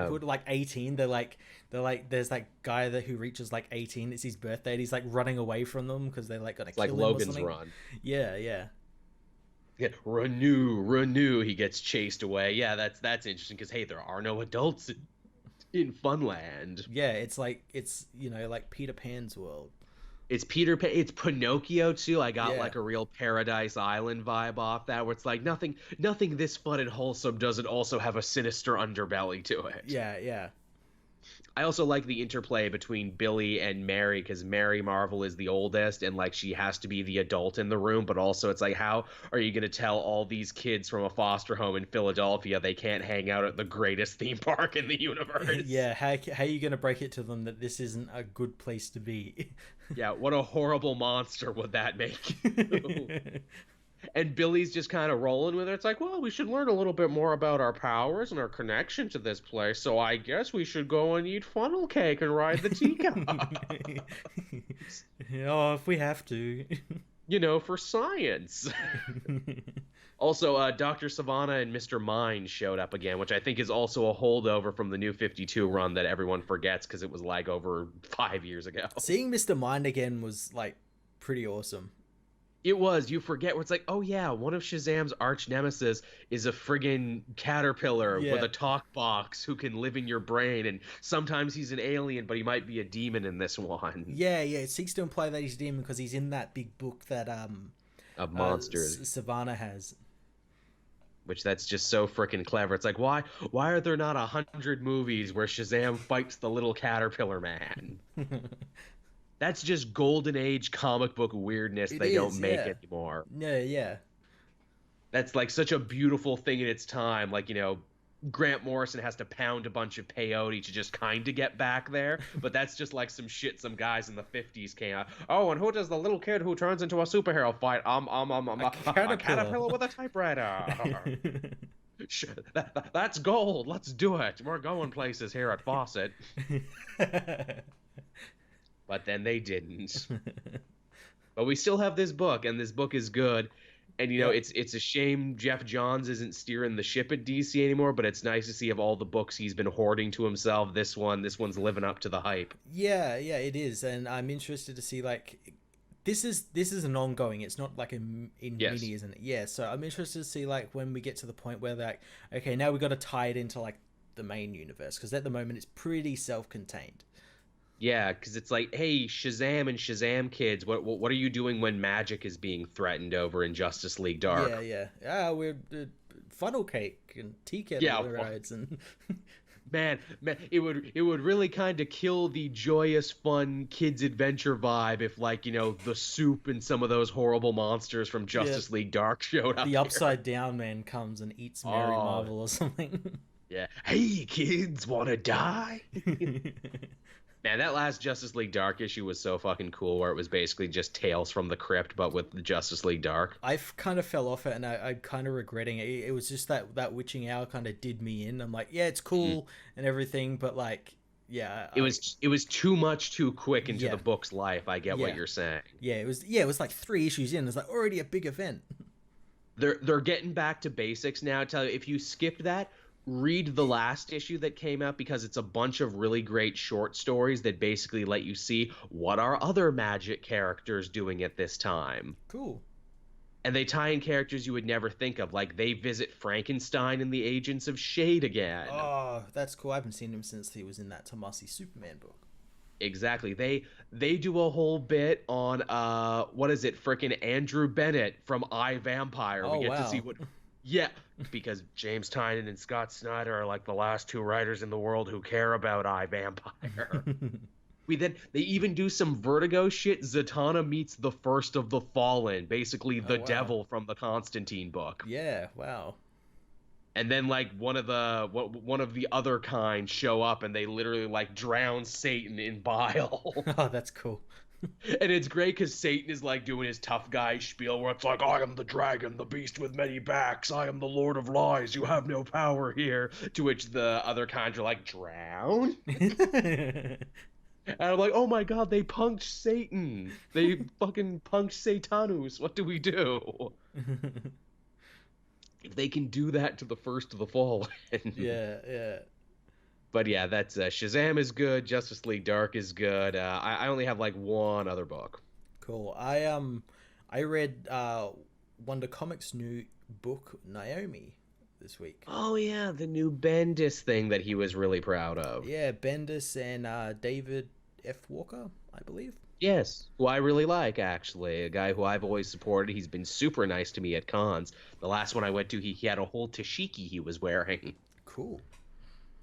adulthood, like 18. They're like there's that guy who reaches like 18. It's his birthday, and he's like running away from them because they're like gonna it's like kill him or Logan's something. Run. Yeah, yeah, Yeah, renew. He gets chased away. Yeah, that's interesting because hey, there are no adults in Funland. Yeah, it's like it's like Peter Pan's world. It's Peter Pan. It's Pinocchio too. I got Yeah, like a real Paradise Island vibe off that, where it's like nothing this fun and wholesome doesn't also have a sinister underbelly to it. yeah, yeah. I also like the interplay between Billy and Mary because Mary Marvel is the oldest and like she has to be the adult in the room, but also it's like how are you going to tell all these kids from a foster home in Philadelphia they can't hang out at the greatest theme park in the universe? Yeah, how are you gonna break it to them that this isn't a good place to be? Yeah, what a horrible monster would that make you? And Billy's just kind of rolling with it. It's like, well, we should learn a little bit more about our powers and our connection to this place. So I guess we should go and eat funnel cake and ride the teacup. Oh, if we have to. For science. Also, Dr. Savannah and Mr. Mind showed up again, which I think is also a holdover from the New 52 run that everyone forgets because it was like over 5 years ago. Seeing Mr. Mind again was like pretty awesome. It was. You forget where it's like, oh yeah, one of Shazam's arch nemesis is a friggin' caterpillar with a talk box who can live in your brain, and sometimes he's an alien, but he might be a demon in this one. Yeah, yeah. It seeks to imply that he's a demon because he's in that big book that Of monsters. Savannah has. Which that's just so freaking clever. It's like, why are there not 100 movies where Shazam fights the little caterpillar man? That's just golden age comic book weirdness they don't make anymore. Yeah, yeah. That's like such a beautiful thing in its time. Like, Grant Morrison has to pound a bunch of peyote to just kind of get back there. But that's just like some shit some guys in the 50s came out. Oh, and who does the little kid who turns into a superhero fight? A caterpillar with a typewriter. That's gold. Let's do it. We're going places here at Fawcett. But then they didn't. But we still have this book, and this book is good. And it's a shame Jeff Johns isn't steering the ship at DC anymore. But it's nice to see of all the books he's been hoarding to himself, this one's living up to the hype. Yeah, yeah, it is, and I'm interested to see like this is an ongoing. It's not like Yes. mini, isn't it? Yeah, so I'm interested to see like when we get to the point where like, okay, now we got to tie it into like the main universe because at the moment it's pretty self-contained. Yeah, because it's like, hey, Shazam and Shazam kids, what are you doing when magic is being threatened over in Justice League Dark? Yeah, yeah. We're funnel cake and tea kettle rides and. Man, it would really kind of kill the joyous, fun kids adventure vibe if, like, the soup and some of those horrible monsters from Justice League Dark showed up. The Upside Down Man comes and eats Mary Marvel or something. Yeah. Hey, kids, wanna die? Man, that last Justice League Dark issue was so fucking cool, where it was basically just Tales from the Crypt, but with the Justice League Dark. I kind of fell off it, and I'm kind of regretting it. It was just that witching hour kind of did me in. I'm like, yeah, it's cool and everything, but like, yeah, it was too much too quick into the book's life. I get what you're saying. Yeah, it was like 3 issues in. It's like already a big event. They're getting back to basics now. Tell you, if you skipped that, read the last issue that came out because it's a bunch of really great short stories that basically let you see what are other magic characters doing at this time. Cool. And they tie in characters you would never think of, like they visit Frankenstein and the Agents of S.H.I.E.L.D. again. Oh, that's cool. I haven't seen him since he was in that Tomasi Superman book. Exactly. They do a whole bit on what is it, frickin' Andrew Bennett from I, Vampire. We get to see what. Yeah, because James Tynion and Scott Snyder are like the last 2 writers in the world who care about I, Vampire. They even do some Vertigo shit. Zatanna meets the first of the Fallen, basically the devil from the Constantine book. Yeah, wow. And then like one of the other kind show up and they literally like drown Satan in bile. Oh, that's cool. And it's great because Satan is like doing his tough guy spiel where it's like, I am the dragon, the beast with many backs. I am the Lord of Lies. You have no power here. To which the other kinds are like, drown? And I'm like, oh my god, they punked Satan. They fucking punked Satanus. What do we do? If they can do that to the first of the Fallen. Yeah. But yeah, that's Shazam is good. Justice League Dark is good. I only have like one other book. Cool. I read Wonder Comics' new book, Naomi, this week. Oh yeah, the new Bendis thing that he was really proud of. Yeah, Bendis and David F. Walker, I believe. Yes, who I really like, actually. A guy who I've always supported. He's been super nice to me at cons. The last one I went to, he had a whole tashiki he was wearing. Cool.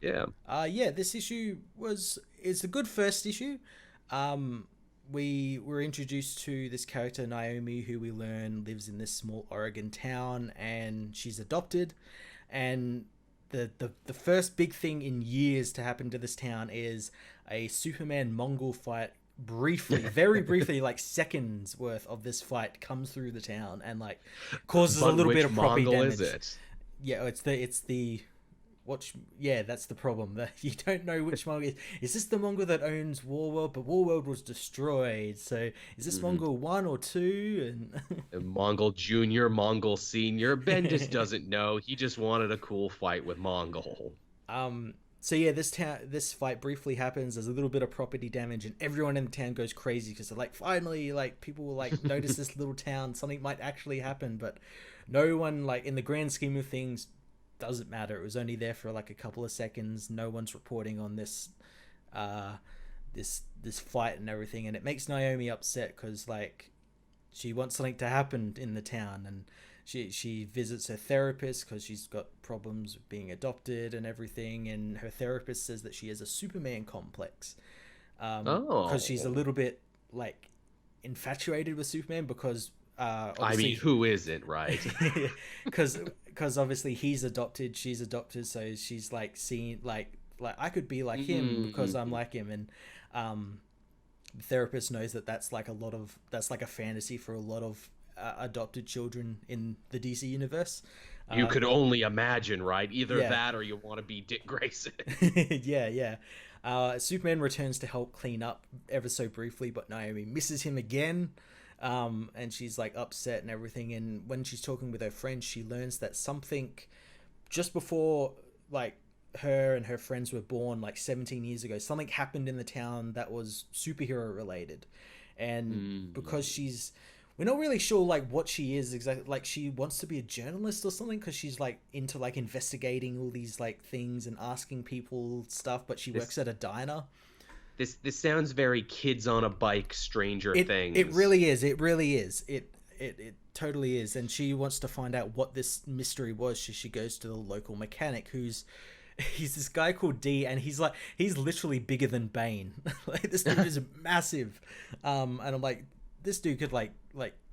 Yeah. Yeah, this issue it's a good first issue. We were introduced to this character Naomi, who we learn lives in this small Oregon town, and she's adopted. And the first big thing in years to happen to this town is a Superman Mongol fight. Briefly, very briefly, like seconds worth of this fight comes through the town and like causes a little bit of property Mongol damage. Is it? Yeah, it's the what? Yeah, that's the problem. That you don't know which Mongol is this the Mongol that owns Warworld, but Warworld was destroyed. So is this Mongol 1 or 2? And Mongol Junior, Mongol Senior. Bendis doesn't know. He just wanted a cool fight with Mongol. So yeah, this fight briefly happens. There's a little bit of property damage, and everyone in the town goes crazy because they're like, finally, like people will like notice this little town. Something might actually happen, but no one, like in the grand scheme of things, doesn't matter. It was only there for like a couple of seconds. No one's reporting on this fight and everything, and it makes Naomi upset because like she wants something to happen in the town, and she visits her therapist because she's got problems with being adopted and everything, and her therapist says that she has a Superman complex because she's a little bit like infatuated with Superman because I mean, who isn't, right? Because obviously he's adopted, she's adopted, so she's like seeing like I could be like him because I'm like him, and the therapist knows that that's like a fantasy for a lot of adopted children in the DC universe. You could only imagine, right? Either that or you want to be Dick Grayson. Yeah. Superman returns to help clean up ever so briefly, but Naomi misses him again. And she's like upset and everything. And when she's talking with her friends, she learns that something just before like her and her friends were born, like 17 years ago, something happened in the town that was superhero related. And because we're not really sure like what she is exactly. Like she wants to be a journalist or something because she's like into like investigating all these like things and asking people stuff, but she works at a diner. This sounds very Kids on a Bike, Stranger Things. It really is. It really is. It totally is. And she wants to find out what this mystery was. She goes to the local mechanic he's this guy called D, and he's literally bigger than Bane. Like this dude is massive. And I'm like, this dude could like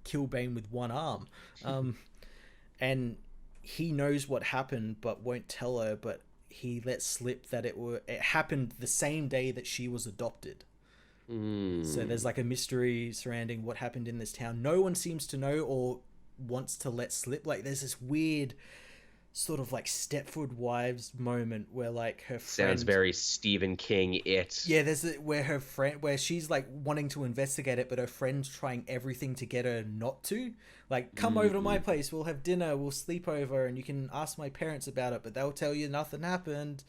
kill Bane with one arm. And he knows what happened but won't tell her, but he let slip that it happened the same day that she was adopted. So there's like a mystery surrounding what happened in this town. No one seems to know or wants to let slip. Like there's this weird sort of like Stepford Wives moment where like her friend sounds very Stephen King. Where she's like wanting to investigate it, but her friend's trying everything to get her not to. Like, come over to my place, we'll have dinner, we'll sleep over, and you can ask my parents about it, but they'll tell you nothing happened.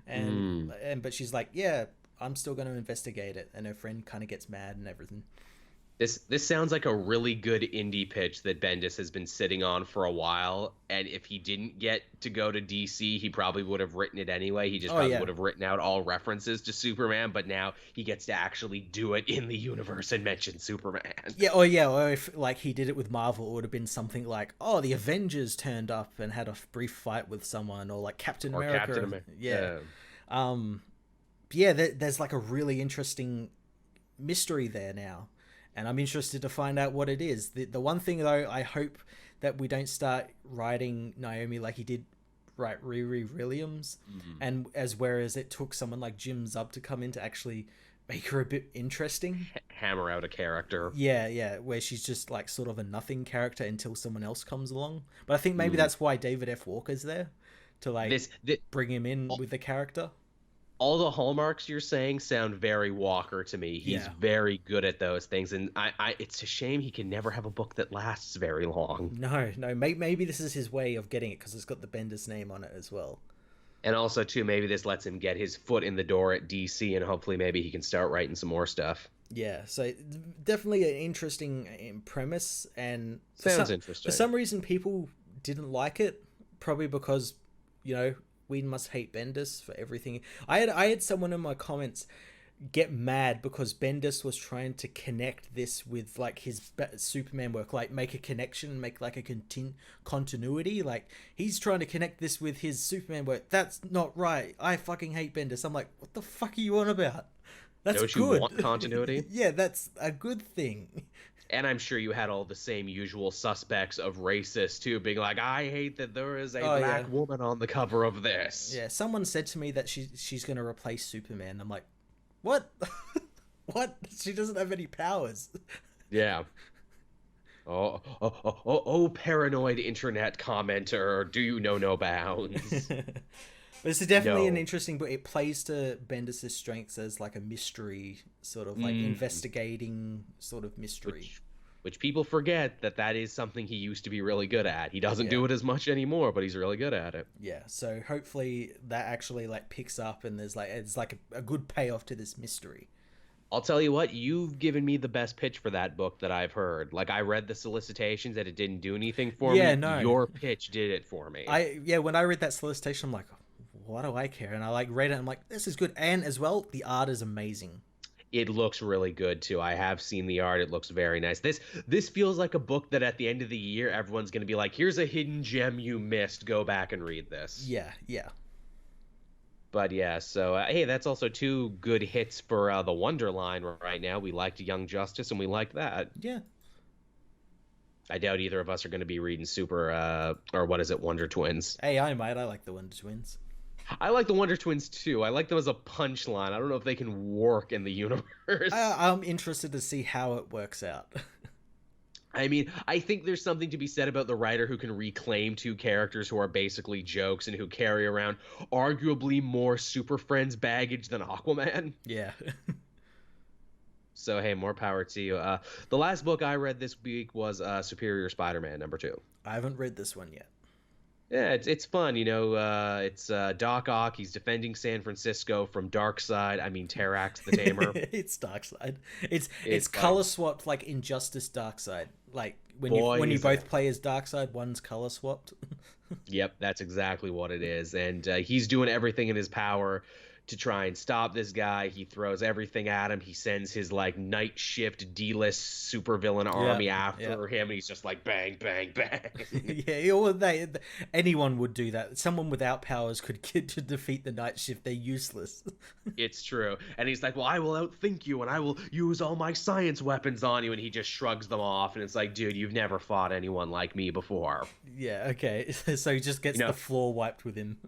And but she's like, yeah, I'm still going to investigate it, and her friend kind of gets mad and everything. This sounds like a really good indie pitch that Bendis has been sitting on for a while, and if he didn't get to go to DC, he probably would have written it anyway. He just would have written out all references to Superman, but now he gets to actually do it in the universe and mention Superman. Or if like he did it with Marvel, it would have been something like, oh, the Avengers turned up and had a brief fight with someone, or like Captain America. There's like a really interesting mystery there now. And I'm interested to find out what it is. The one thing, though, I hope that we don't start writing Naomi like he did write Riri Williams. And whereas it took someone like Jim Zub to come in to actually make her a bit interesting. Hammer out a character. Yeah, where she's just like sort of a nothing character until someone else comes along. But I think maybe that's why David F. Walker's there, to like bring him in with the character. All the hallmarks you're saying sound very Walker to me. He's very good at those things, and I it's a shame he can never have a book that lasts very long. No, maybe this is his way of getting it because it's got the Bendis name on it as well. And also, too, maybe this lets him get his foot in the door at DC, and hopefully maybe he can start writing some more stuff. Yeah, so definitely an interesting premise, and Sounds for interesting. some reason people didn't like it, probably because, you know, we must hate Bendis for everything. I had someone in my comments get mad because Bendis was trying to connect this with like his Superman work, like make a connection, make like a continuity. Like he's trying to connect this with his Superman work. That's not right. I fucking hate Bendis. I'm like, what the fuck are you on about? That's Don't you good. want continuity? Yeah, that's a good thing. And I'm sure you had all the same usual suspects of racists too, being like, I hate that there is a Oh yeah, black woman on the cover of this. yeah. Someone said to me that she's gonna replace Superman. I'm like, what? What? She doesn't have any powers. Yeah. Oh, paranoid internet commenter, do you know no bounds? But it's definitely an No. interesting book. It plays to Bendis' strengths as like a mystery, sort of like Mm. investigating sort of mystery. Which people forget that that is something he used to be really good at. He doesn't Yeah. do it as much anymore, but he's really good at it. Yeah. So hopefully that actually like picks up and there's like it's like a good payoff to this mystery. I'll tell you what, you've given me the best pitch for that book that I've heard. Like I read the solicitations and it didn't do anything for Yeah, me. no. Your pitch did it for me. When I read that solicitation, I'm like, why do I care? And I like read it. I'm like, this is good. And as well, the art is amazing. It looks really good too. I have seen the art. It looks very nice. This feels like a book that at the end of the year everyone's going to be like, "Here's a hidden gem you missed. Go back and read this." Yeah, yeah, But yeah, so hey, that's also two good hits for the Wonderline right now. We liked Young Justice and we liked that. yeah. I doubt either of us are going to be reading Super or what is it, Wonder Twins. Hey, I might. I like the Wonder Twins. I like the Wonder Twins too. I like them as a punchline. I don't know if they can work in the universe. I'm interested to see how it works out. I mean, I think there's something to be said about the writer who can reclaim two characters who are basically jokes and who carry around arguably more Super Friends baggage than Aquaman. Yeah. So, hey, more power to you. The last book I read this week was Superior Spider-Man #2. I haven't read this one yet. Yeah, it's fun, you know. It's Doc Ock. He's defending San Francisco from Darkseid. I mean, Terrax the Tamer. It's Darkseid. It's It's color swapped like Injustice Darkseid. Like when you Boy, both play as Darkseid, one's color swapped. Yep, that's exactly what it is. And he's doing everything in his power to try and stop this guy. He throws everything at him. He sends his like night shift D-list supervillain army after him, and he's just like bang, bang, bang. Yeah, well, anyone would do that. Someone without powers could get to defeat the night shift. They're useless. It's true. And he's like, well, I will outthink you, and I will use all my science weapons on you. And he just shrugs them off, and it's like, dude, you've never fought anyone like me before. Yeah, okay. So he just gets the floor wiped with him.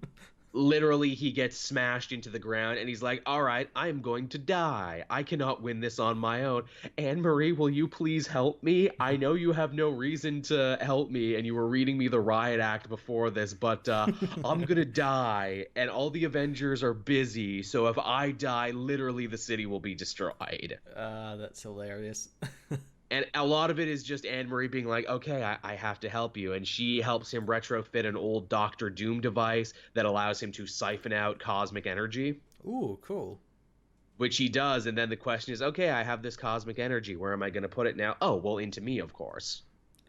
Literally, he gets smashed into the ground and he's like, all right, I am going to die. I cannot win this on my own. Anne-Marie, will you please help me? I know you have no reason to help me and you were reading me the riot act before this, but I'm gonna die and all the Avengers are busy, so if I die, literally the city will be destroyed. That's hilarious. And a lot of it is just Anne-Marie being like, okay, I have to help you. And she helps him retrofit an old Doctor Doom device that allows him to siphon out cosmic energy. Ooh, cool. Which he does. And then the question is, okay, I have this cosmic energy. Where am I going to put it now? Oh, well, into me, of course.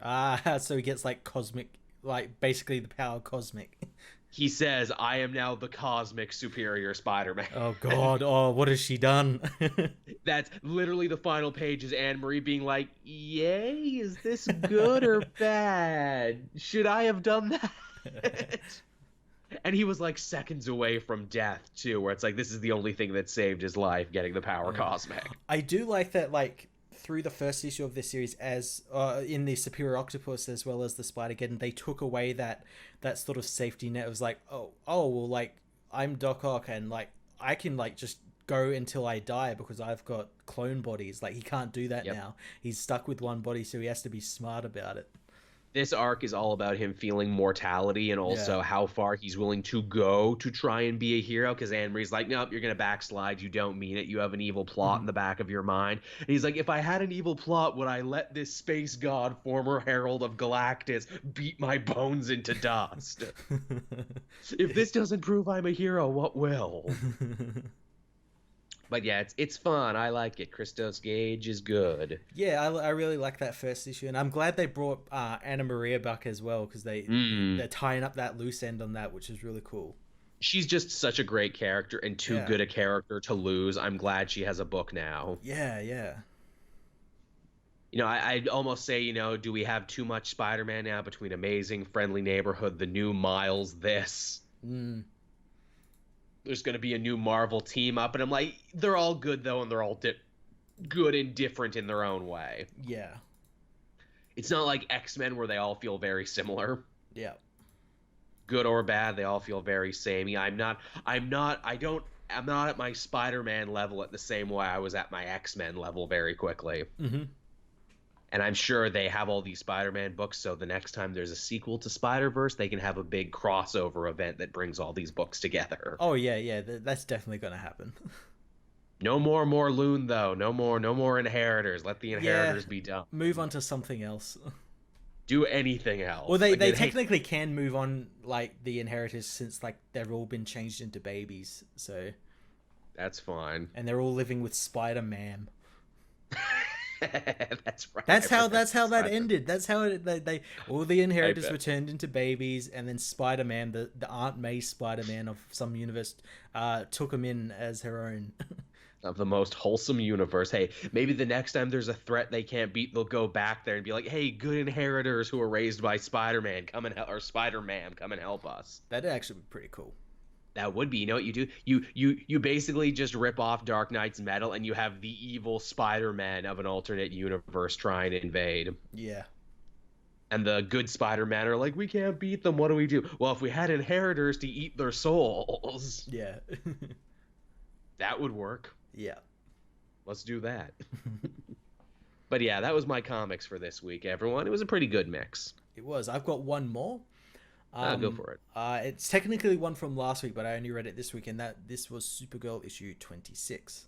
So he gets like cosmic, like basically the power cosmic. He says, I am now the cosmic superior Spider-Man. Oh, God. Oh, what has she done? That's literally the final page is Anne-Marie being like, yay, is this good or bad? Should I have done that? And he was like seconds away from death, too, where it's like, this is the only thing that saved his life, getting the power cosmic. I do like that, like, through the first issue of this series, as in the Superior Octopus as well as the Spider-Geddon, they took away that sort of safety net. It was like, well, like, I'm Doc Ock, and, like, I can, like, just go until I die because I've got clone bodies. Like, he can't do that now. He's stuck with one body, so he has to be smart about it. This arc is all about him feeling mortality and also how far he's willing to go to try and be a hero. Because Anne-Marie's like, nope, you're going to backslide. You don't mean it. You have an evil plot in the back of your mind. And he's like, if I had an evil plot, would I let this space god, former herald of Galactus, beat my bones into dust? If this doesn't prove I'm a hero, what will? But yeah, it's fun. I like it. Christos Gage is good. Yeah, I really like that first issue, and I'm glad they brought Anna Maria back as well because Mm. they're tying up that loose end on that, which is really cool. She's just such a great character and too Yeah, good a character to lose. I'm glad she has a book now. yeah, yeah. I'd almost say, do we have too much Spider-Man now between Amazing, Friendly Neighborhood, the new Miles, this? Mm, There's going to be a new Marvel team up, and I'm like, they're all good though, and they're all good and different in their own way. yeah, It's not like X-Men where they all feel very similar. yeah. Good or bad, they all feel very samey. I'm not at my Spider-Man level at the same way I was at my X-Men level very quickly. Mm-hmm. And I'm sure they have all these Spider-Man books, so the next time there's a sequel to Spider-Verse, they can have a big crossover event that brings all these books together. Oh yeah, yeah. That's definitely gonna happen. No more Morloon though. No more Inheritors. Let the Yeah, Inheritors be done. move on to something else. Do anything else. Well, they Again, hey, technically can move on like the inheritors since like they've all been changed into babies. So that's fine. and they're all living with Spider-Man. That's right. That's how that ended. That's how they all the inheritors bet. were turned into babies, and then Spider-Man, the Aunt May Spider-Man of some universe, took him in as her own. Of the most wholesome universe. Hey, maybe the next time there's a threat they can't beat, they'll go back there and be like, "Hey, good Inheritors who are raised by Spider-Man, come and help, or Spider-Man, come and help us." That'd actually be pretty cool. That would be. You know what you do? You basically just rip off Dark Knight's metal, and you have the evil Spider-Man of an alternate universe trying to invade. Yeah, And the good Spider-Man are like, "We can't beat them. What do we do?" Well, if we had Inheritors to eat their souls, yeah, that would work. yeah. Let's do that. But yeah, that was my comics for this week, everyone. It was a pretty good mix. It was. I've got one more. Go for it. It's technically one from last week, but I only read it this week, and this was Supergirl issue 26.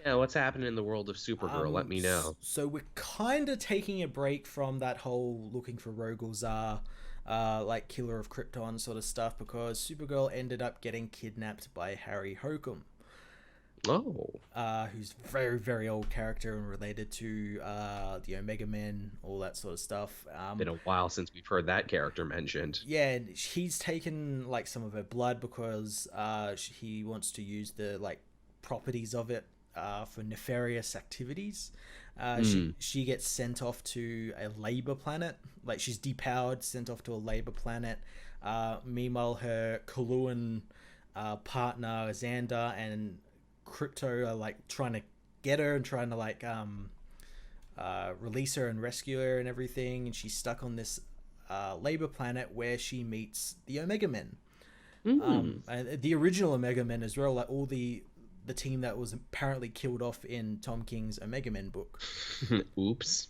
Yeah, what's happening in the world of Supergirl? Let me know. So we're kind of taking a break from that whole looking for Rogol Zar, like Killer of Krypton sort of stuff, because Supergirl ended up getting kidnapped by Harry Hokum. Oh. Who's a very, very old character and related to the Omega Men, all that sort of stuff. Been a while since we've heard that character mentioned. Yeah, and he's taken like some of her blood because he wants to use the like properties of it for nefarious activities. She gets sent off to a labor planet, like she's depowered, sent off to a labor planet. Meanwhile, her Kaluan partner Xander and Crypto are like trying to get her and trying to like release her and rescue her and everything, and she's stuck on this labor planet where she meets the Omega Men, and the original Omega Men as well, like all the team that was apparently killed off in Tom King's Omega Men book. Oops.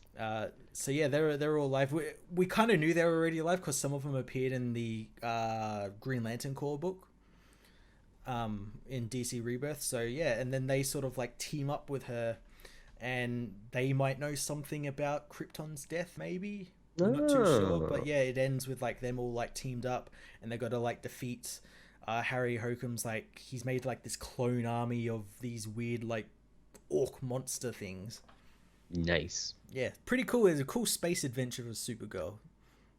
So yeah, they're all alive. We kind of knew they were already alive because some of them appeared in the Green Lantern Corps book. In DC Rebirth. So yeah, and then they sort of like team up with her, and they might know something about Krypton's death, maybe. I'm not too sure, but yeah, it ends with like them all like teamed up, and they got to like defeat Harry Hokum's like he's made like this clone army of these weird like orc monster things. Nice. Yeah, pretty cool. It's a cool space adventure with Supergirl.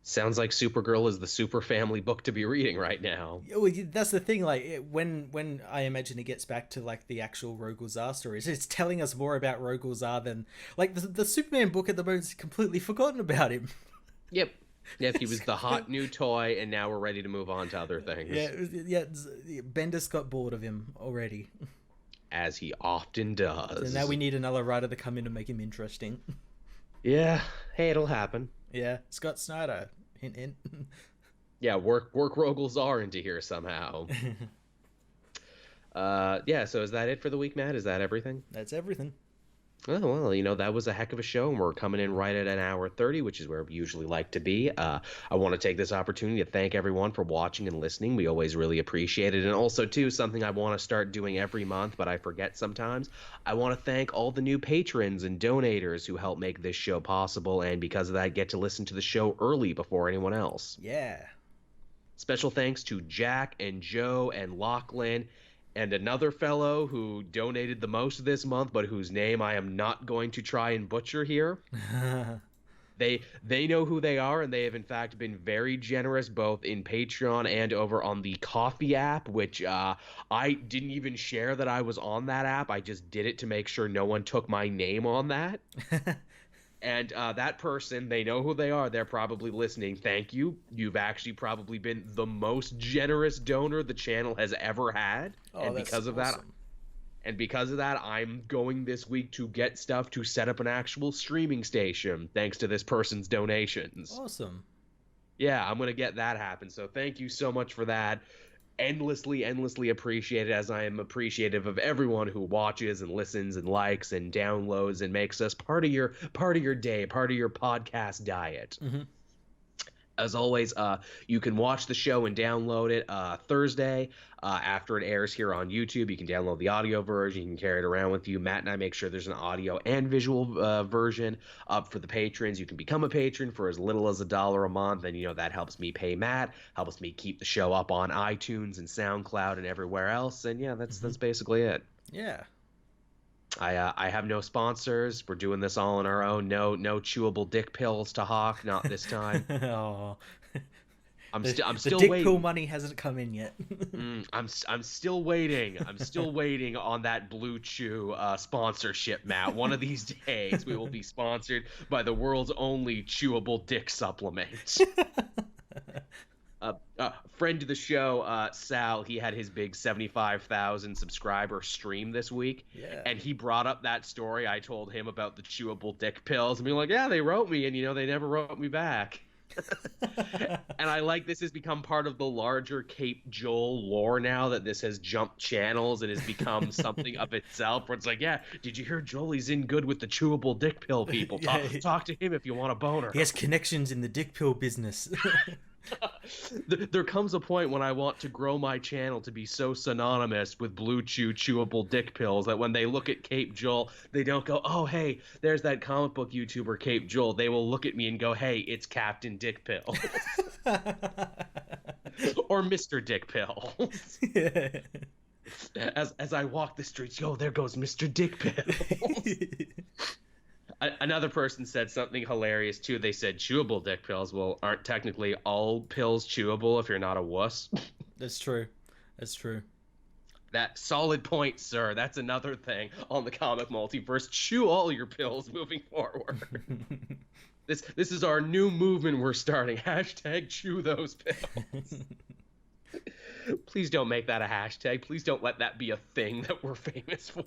Sounds like Supergirl is the super family book to be reading right now. Well, that's the thing. Like when I imagine it gets back to like the actual Rogol Zar stories, it's telling us more about Rogol Zar than like the Superman book at the moment is completely forgotten about him. Yep. Yep, he was the hot new toy, and now we're ready to move on to other things. Yeah. Bendis got bored of him already, as he often does. So now we need another writer to come in and make him interesting. Yeah. Hey, it'll happen. Yeah, Scott Snyder. Hint, hint. Yeah, work Rogol Zar into here somehow. Yeah, so is that it for the week, Matt? Is that everything? That's everything. Oh, well, that was a heck of a show, and we're coming in right at an hour 30, which is where we usually like to be. I want to take this opportunity to thank everyone for watching and listening. We always really appreciate it. And also, too, something I want to start doing every month, but I forget sometimes. I want to thank all the new patrons and donators who help make this show possible, and because of that, get to listen to the show early before anyone else. Yeah. Special thanks to Jack and Joe and Lachlan and another fellow who donated the most this month, but whose name I am not going to try and butcher here. They know who they are, and they have in fact been very generous both in Patreon and over on the Coffee app, which I didn't even share that I was on that app. I just did it to make sure no one took my name on that. And that person, they know who they are. They're probably listening. Thank you. You've actually probably been the most generous donor the channel has ever had. Oh, and that's because of awesome. that, and because of that, I'm going this week to get stuff to set up an actual streaming station, thanks to this person's donations. Awesome. Yeah, I'm going to get that happen. So thank you so much for that. Endlessly appreciated, as I am appreciative of everyone who watches and listens and likes and downloads and makes us part of your day, part of your podcast diet. Mm-hmm. As always, you can watch the show and download it Thursday after it airs here on YouTube. You can download the audio version. You can carry it around with you. Matt and I make sure there's an audio and visual version up for the patrons. You can become a patron for as little as $1 a month, and that helps me pay Matt, helps me keep the show up on iTunes and SoundCloud and everywhere else. And yeah, that's basically it. Yeah. I have no sponsors. We're doing this all on our own. No chewable dick pills to hawk. Not this time. Oh. I'm still the dick waiting. pill money hasn't come in yet. I'm still waiting. I'm still waiting on that Blue Chew sponsorship, Matt. One of these days we will be sponsored by the world's only chewable dick supplement. Friend of the show, Sal, he had his big 75,000 subscriber stream this week. Yeah. And he brought up that story I told him about the chewable dick pills and being like, yeah, they wrote me, and they never wrote me back. And I like this has become part of the larger Cape Joel lore now, that this has jumped channels and has become something of itself, where it's like, yeah, did you hear Joel's in good with the chewable dick pill people? Talk to him if you want a boner. He has connections in the dick pill business. There comes a point when I want to grow my channel to be so synonymous with Blue Chew chewable dick pills that when they look at Cape Joel, they don't go, oh, hey, there's that comic book YouTuber Cape Joel. They will look at me and go, hey, it's Captain Dick Pill. Or Mr. Dick Pill. Yeah. As I walk the streets, yo, there goes Mr. Dick Pill. Another person said something hilarious too. They said chewable dick pills. Well, aren't technically all pills chewable if you're not a wuss? That's true. That solid point, sir. That's another thing on the comic multiverse. Chew all your pills moving forward. This is our new movement we're starting. Hashtag chew those pills. Please don't make that a hashtag. Please don't let that be a thing that we're famous for.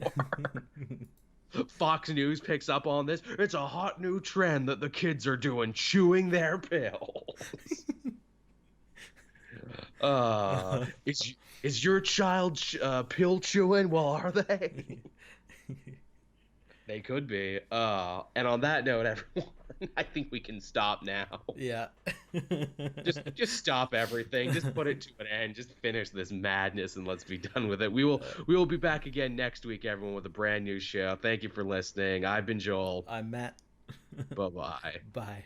Fox News picks up on this. It's a hot new trend that the kids are doing, chewing their pills. Is your child pill chewing? Well, are they? They could be. And on that note, everyone, I think we can stop now. Yeah. just stop everything. Just put it to an end. Just finish this madness and let's be done with it. We will be back again next week, everyone, with a brand new show. Thank you for listening. I've been Joel. I'm Matt. Bye-bye. Bye.